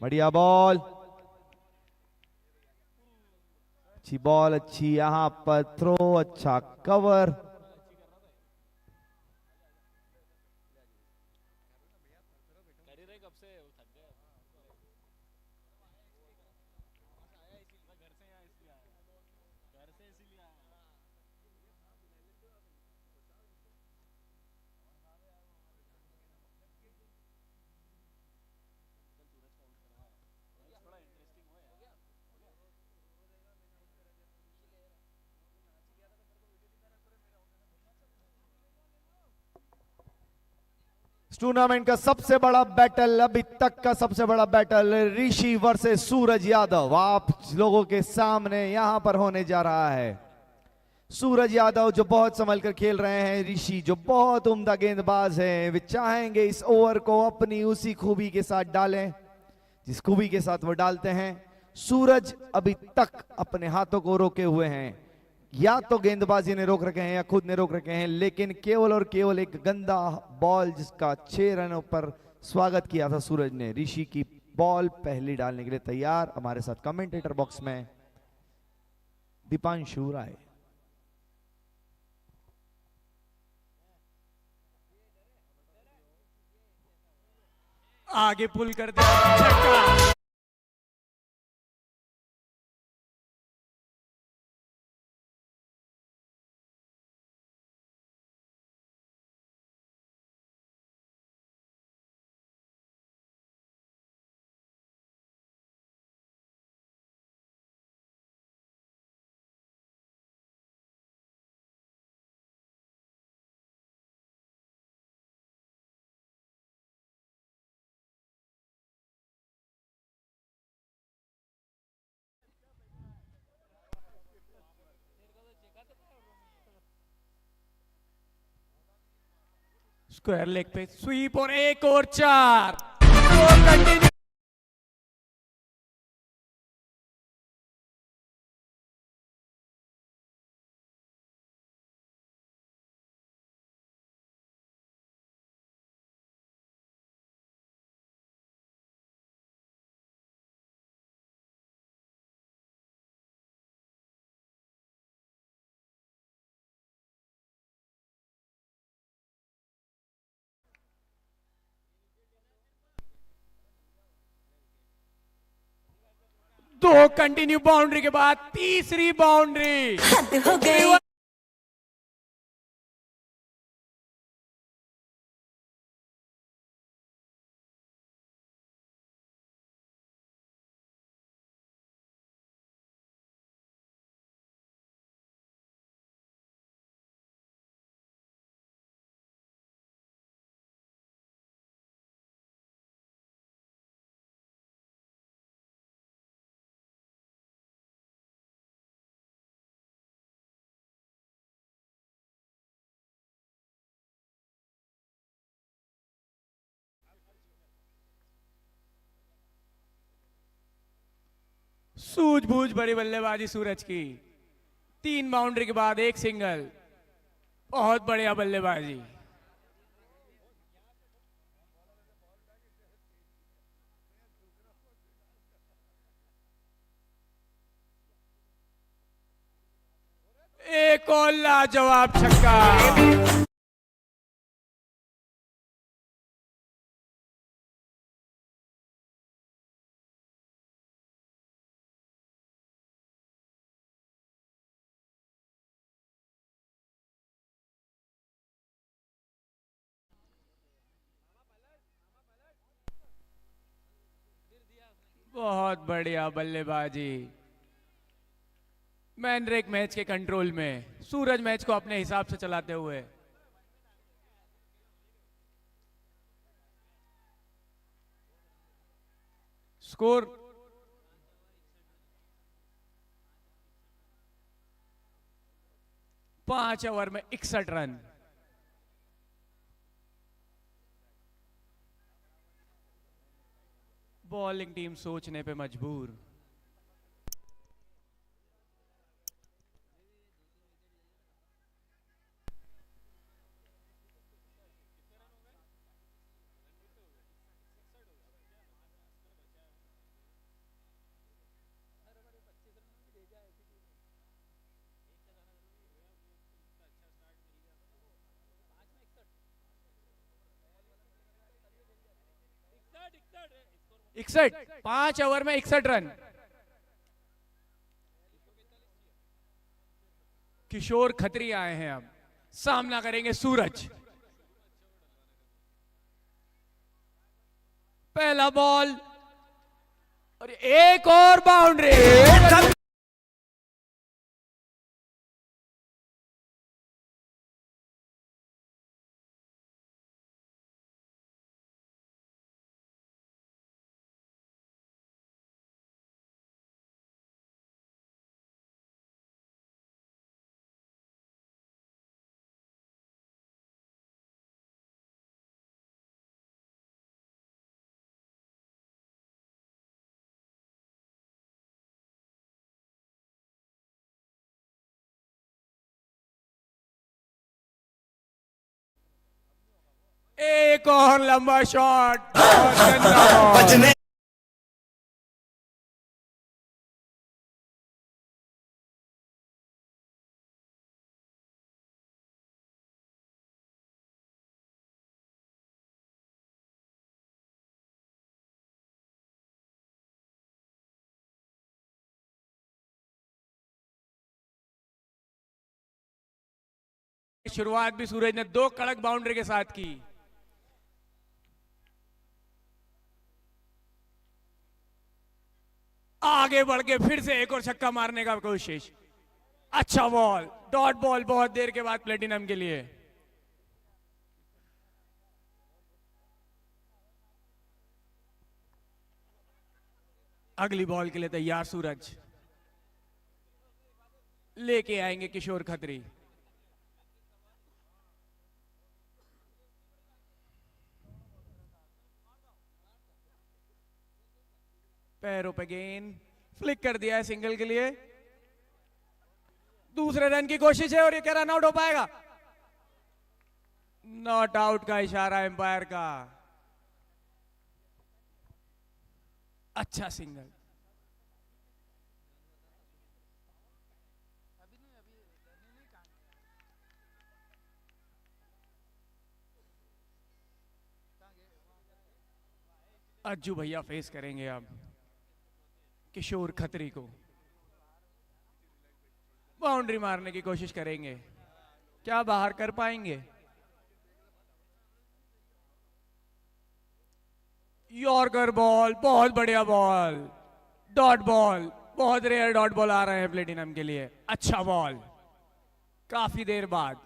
बढ़िया बॉल, अच्छी बॉल, अच्छी यहां पर थ्रो, अच्छा कवर। टूर्नामेंट का सबसे बड़ा बैटल, अभी तक का सबसे बड़ा बैटल, ऋषि वर्सेस सूरज यादव आप लोगों के सामने यहां पर होने जा रहा है। सूरज यादव जो बहुत संभल कर खेल रहे हैं, ऋषि जो बहुत उम्दा गेंदबाज हैं, वे चाहेंगे इस ओवर को अपनी उसी खूबी के साथ डालें जिस खूबी के साथ वो डालते हैं। सूरज अभी तक अपने हाथों को रोके हुए हैं, या तो गेंदबाजी ने रोक रखे हैं या खुद ने रोक रखे हैं, लेकिन केवल और केवल एक गंदा बॉल जिसका 6 रनों पर स्वागत किया था सूरज ने। ऋषि की बॉल पहली डालने के लिए तैयार। हमारे साथ कमेंटेटर बॉक्स में दीपांशु राय। आगे पुल कर दिया, छक्का। 2 लेग पे स्वीप और एक और 4। कंटिन्यू। दो कंटिन्यू बाउंड्री के बाद तीसरी बाउंड्री। हद हो गई। सूझबूझ भरी बल्लेबाजी सूरज की। 3 बाउंड्री के बाद एक सिंगल। बहुत बढ़िया बल्लेबाजी। एक और लाजवाब छक्का। बहुत बढ़िया बल्लेबाजी। मैंड्रेक मैच के कंट्रोल में, सूरज मैच को अपने हिसाब से चलाते हुए। स्कोर 5 ओवर में 61 रन। बॉलिंग टीम सोचने पे मजबूर। इकसठ 5 ओवर में 61 रन। किशोर खत्री आए हैं, अब सामना करेंगे सूरज। पहला बॉल और एक और बाउंड्री। एक और लंबा शॉट, बहुत गंदा बॉल। बजने शुरुआत भी सूरज ने 2 कड़क बाउंड्री के साथ की। आगे बढ़ के फिर से एक और छक्का मारने का कोशिश। अच्छा बॉल, डॉट बॉल बहुत देर के बाद प्लेटिनम के लिए। अगली बॉल के लिए तैयार सूरज। लेके आएंगे किशोर खत्री। पैरों पे गेंद, फ्लिक कर दिया है सिंगल के लिए। दूसरे रन की कोशिश है और ये क्या रन आउट हो पाएगा? नॉट आउट का इशारा एम्पायर का। अच्छा सिंगल। अज्जू भैया फेस करेंगे अब किशोर खत्री को। बाउंड्री मारने की कोशिश करेंगे, क्या बाहर कर पाएंगे? यॉर्कर बॉल, बहुत बढ़िया बॉल, डॉट बॉल। बहुत रेयर डॉट बॉल आ रहे हैं प्लेटिनम के लिए। अच्छा बॉल, काफी देर बाद।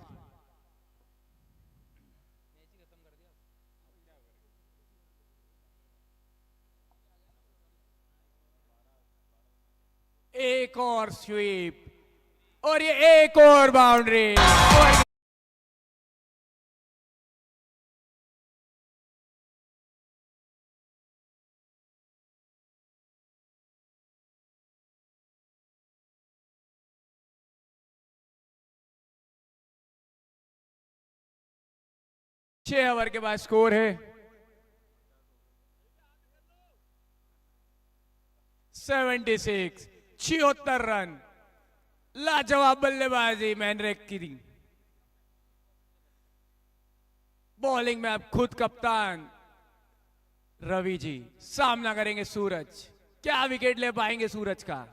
एक और स्वीप और ये एक और बाउंड्री। और 6 ओवर के बाद स्कोर है 76, 76 रन। लाजवाब बल्लेबाजी मैनरेक की। बॉलिंग में अब खुद कप्तान रवि जी सामना करेंगे सूरज। क्या विकेट ले पाएंगे सूरज का?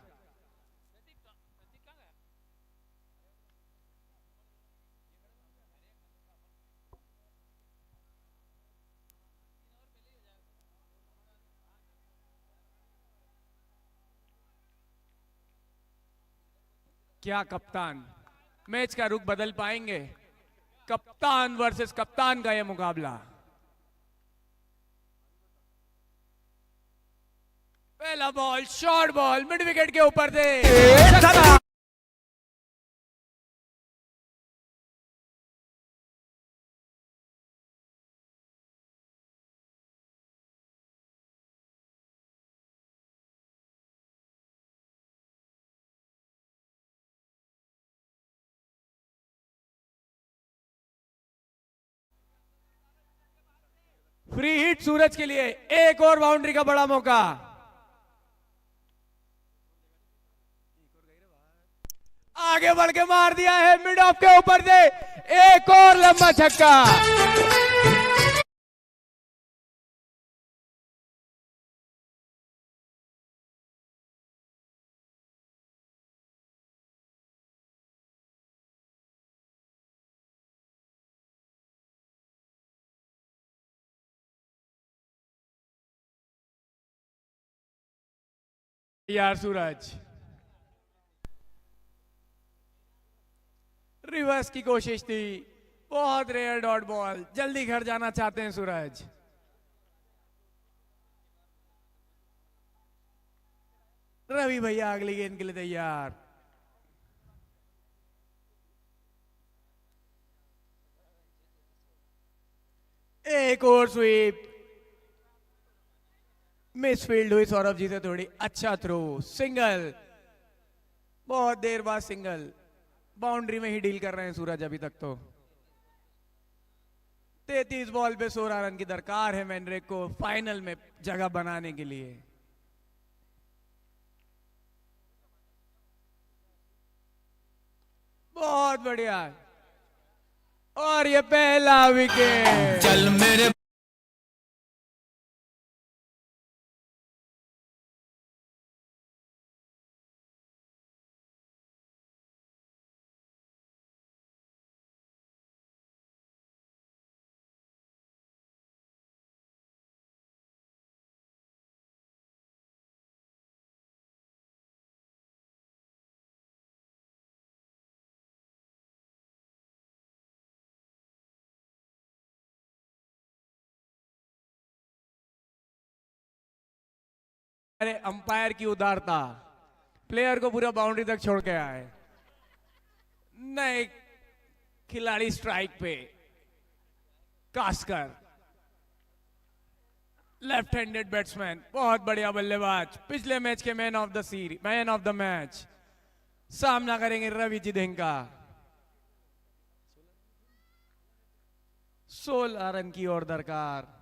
क्या कप्तान मैच का रुख बदल पाएंगे? कप्तान वर्सेस कप्तान का यह मुकाबला। पहला ball, short ball, mid wicket के ऊपर से। फ्री हिट सूरज के लिए, एक और बाउंड्री का बड़ा मौका। आगे बढ़ के मार दिया है मिड ऑफ के ऊपर से। एक और लंबा छक्का। यार सूरज रिवर्स की कोशिश थी, बहुत रेयर डॉट बॉल। जल्दी घर जाना चाहते हैं सूरज। रवि भैया अगली गेंद के लिए तैयार। एक और स्वीप, मिस फील्ड हुई सौरभ जी से थोड़ी। अच्छा थ्रो, सिंगल, बहुत देर बाद सिंगल। बाउंड्री में ही डील कर रहे हैं सूरज अभी तक तो। 33 बॉल पे 16 रन की दरकार है मैनरेक को फाइनल में जगह बनाने के लिए। बहुत बढ़िया, और ये पहला विकेट। चल मेरे अरे अंपायर की उदारता, प्लेयर को पूरा बाउंड्री तक छोड़ के आए। नए खिलाड़ी स्ट्राइक पे, कास्कर लेफ्ट हैंडेड बैट्समैन, बहुत बढ़िया बल्लेबाज, पिछले मैच के man of the series, man of the match. सामना करेंगे रवि जिदेंग का। 16 रन की और दरकार।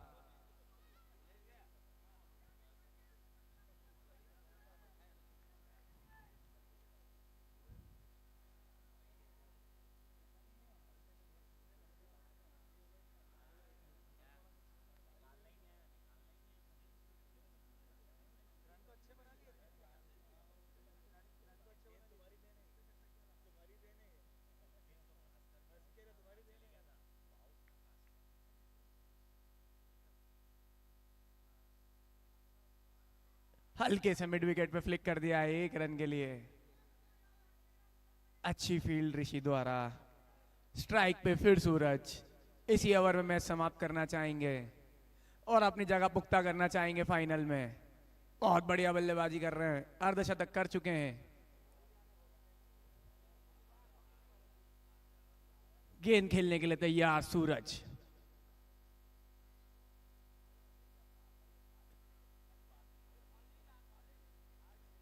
हल्के से मिड विकेट पे फ्लिक कर दिया है 1 रन के लिए। अच्छी फील्ड ऋषि द्वारा। स्ट्राइक पे फिर सूरज। इसी ओवर में मैच समाप्त करना चाहेंगे और अपनी जगह पुख्ता करना चाहेंगे फाइनल में। बहुत बढ़िया बल्लेबाजी कर रहे हैं, अर्धशतक कर चुके हैं। गेंद खेलने के लिए तैयार सूरज।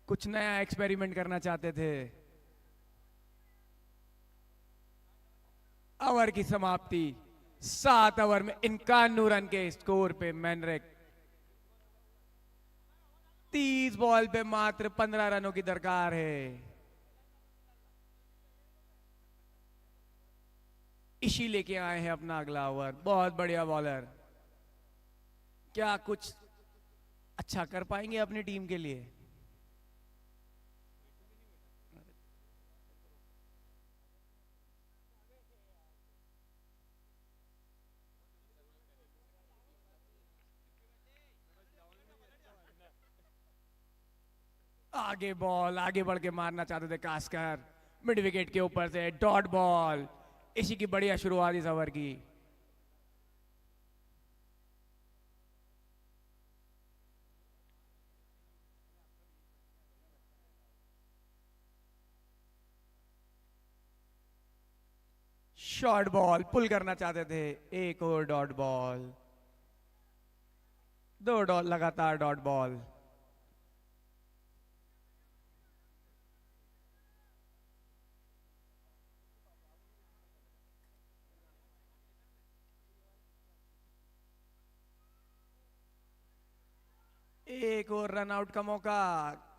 कुछ नया एक्सपेरिमेंट करना चाहते थे। ओवर की समाप्ति 7 ओवर में 51 रन के स्कोर पे मैनरेक 30 बॉल पे मात्र 15 रनों की दरकार है। इसी लेके आए हैं अपना अगला ओवर। बहुत बढ़िया बॉलर, क्या कुछ अच्छा कर पाएंगे अपनी टीम के लिए? आगे बॉल, आगे बढ़ के मारना चाहते थे कास्कर। मिड विकेट के ऊपर से डॉट बॉल। इसी की बढ़िया शुरुआत इस ओवर की। शॉर्ट बॉल पुल करना चाहते थे। एक और डॉट बॉल, 2 डॉट लगातार डॉट बॉल। एक और रन आउट का मौका।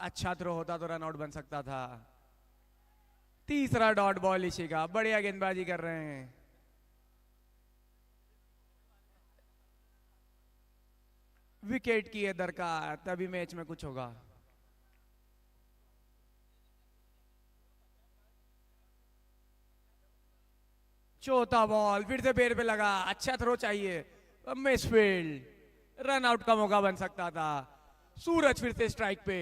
अच्छा थ्रो होता तो रन आउट बन सकता था। तीसरा डॉट बॉल इसी का। बढ़िया गेंदबाजी कर रहे हैं। विकेट की है दरकार, तभी मैच में कुछ होगा। चौथा बॉल फिर से पैर पे लगा। अच्छा थ्रो चाहिए। मिस फील्ड, रन आउट का मौका बन सकता था। सूरज फिर से स्ट्राइक पे।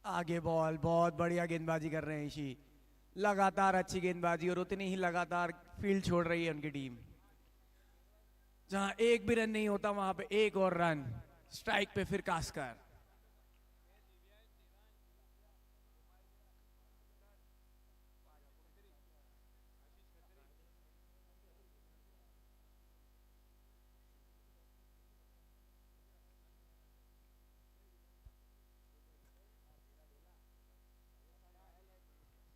आगे बॉल, बहुत बढ़िया गेंदबाजी कर रहे हैं इशी। लगातार अच्छी गेंदबाजी और उतनी ही लगातार फील्ड छोड़ रही है उनकी टीम। जहां एक भी रन नहीं होता वहां पे एक और रन। स्ट्राइक पे फिर कास्कर।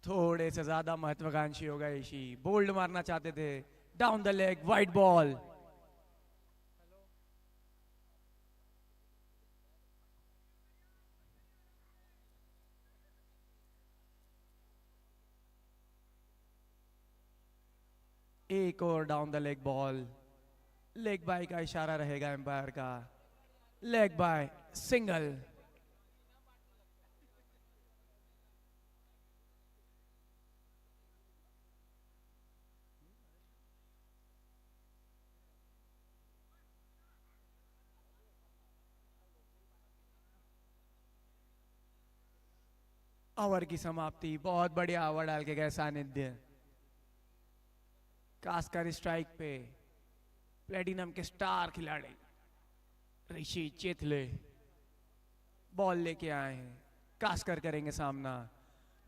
थोड़े से ज्यादा महत्वाकांक्षी हो गए ईशी, बोल्ड मारना चाहते थे, down the leg, wide ball. एक और down the leg ball, leg bye का इशारा रहेगा एम्पायर का, लेग बाय, सिंगल। ओवर की समाप्ति, बहुत बढ़िया ओवर डाल के गए सानिध्य। कास्कर स्ट्राइक पे, प्लेटिनम के स्टार खिलाड़ी ऋषि चेथले बॉल लेके आए हैं, कास्कर करेंगे सामना।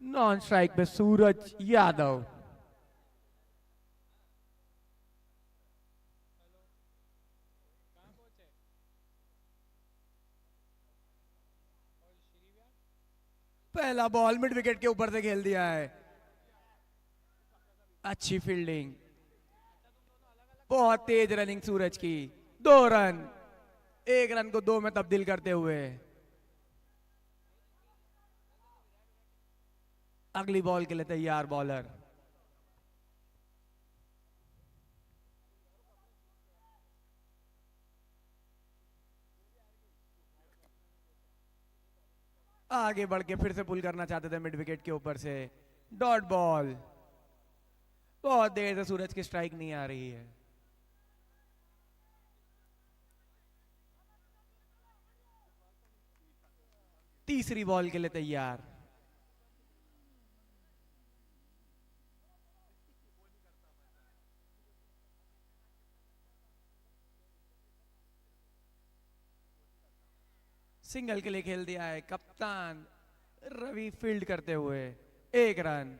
नॉन स्ट्राइक पे सूरज यादव। पहला बॉल मिड विकेट के ऊपर से खेल दिया है, अच्छी फील्डिंग, बहुत तेज रनिंग सूरज की। 2 रन, 1 रन को 2 में तब्दील करते हुए। अगली बॉल के लिए तैयार बॉलर। आगे बढ़ के फिर से पुल करना चाहते थे मिड विकेट के ऊपर से, डॉट बॉल। बहुत देर से सूरज की स्ट्राइक नहीं आ रही है। तीसरी बॉल के लिए तैयार। सिंगल के लिए खेल दिया है कप्तान रवि, फील्ड करते हुए। 1 रन,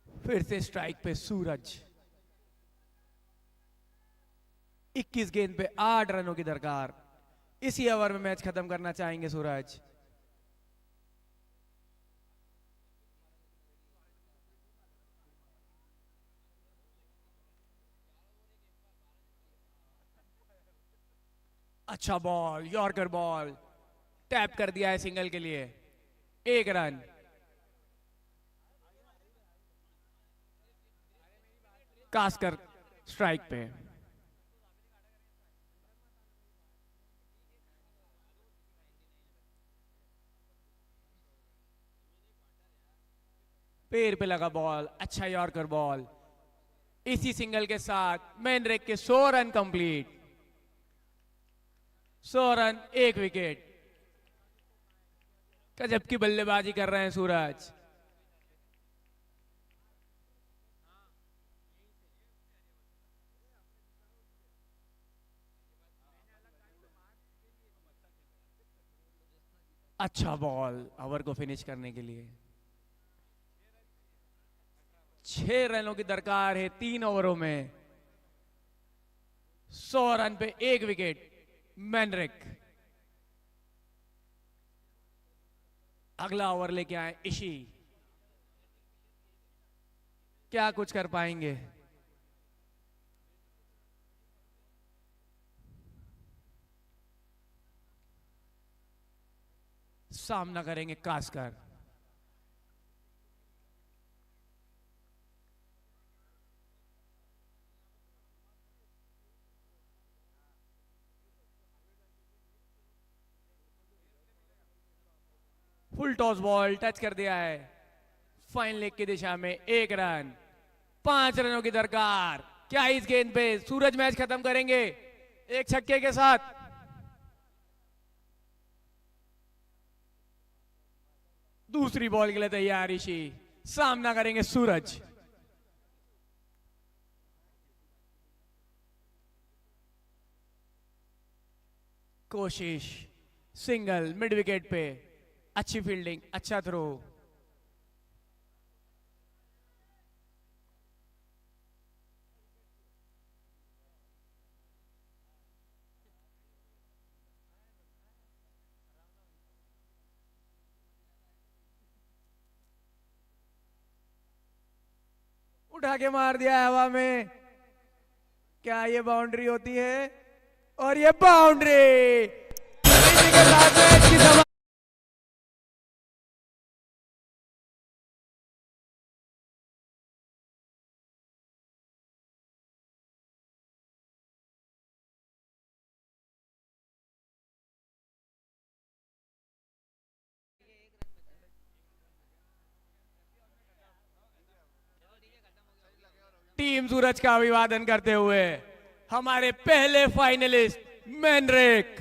फिर से स्ट्राइक पे सूरज। 21 गेंद पे 8 रनों की दरकार। इसी ओवर में मैच खत्म करना चाहेंगे सूरज। अच्छा बॉल, यॉर्कर बॉल, टैप कर दिया है सिंगल के लिए। 1 रन। कास्कर स्ट्राइक पे। पैर पे लगा बॉल, अच्छा यॉर्कर बॉल। इसी सिंगल के साथ मैनरेक के 100 रन कंप्लीट। 100 run, 1 wicket. गजब की बल्लेबाजी कर रहे हैं सूरज। अच्छा बॉल, ओवर को फिनिश करने के लिए। 6 रनों की दरकार है 3 ओवरों में। 100 रन पे 1 विकेट। मैनरेक। अगला ओवर लेके आए ईशी, क्या कुछ कर पाएंगे? सामना करेंगे Kaskar. Full toss ball, touch कर दिया है फाइन लेग की दिशा में। 1 रन, 5 रनों की दरकार। क्या इस गेंद पे सूरज मैच खत्म करेंगे एक छक्के के साथ? दूसरी बॉल के लिए तैयार ईशी, सामना करेंगे सूरज। कोशिश, सिंगल मिड विकेट पे, अच्छी फील्डिंग, अच्छा थ्रो। उठा के मार दिया हवा में। क्या ये बाउंड्री होती है? और ये बाउंड्री इसी के साथ मैच की समाप्ति। टीम सूरज का अभिवादन करते हुए हमारे पहले फाइनलिस्ट मैनरेक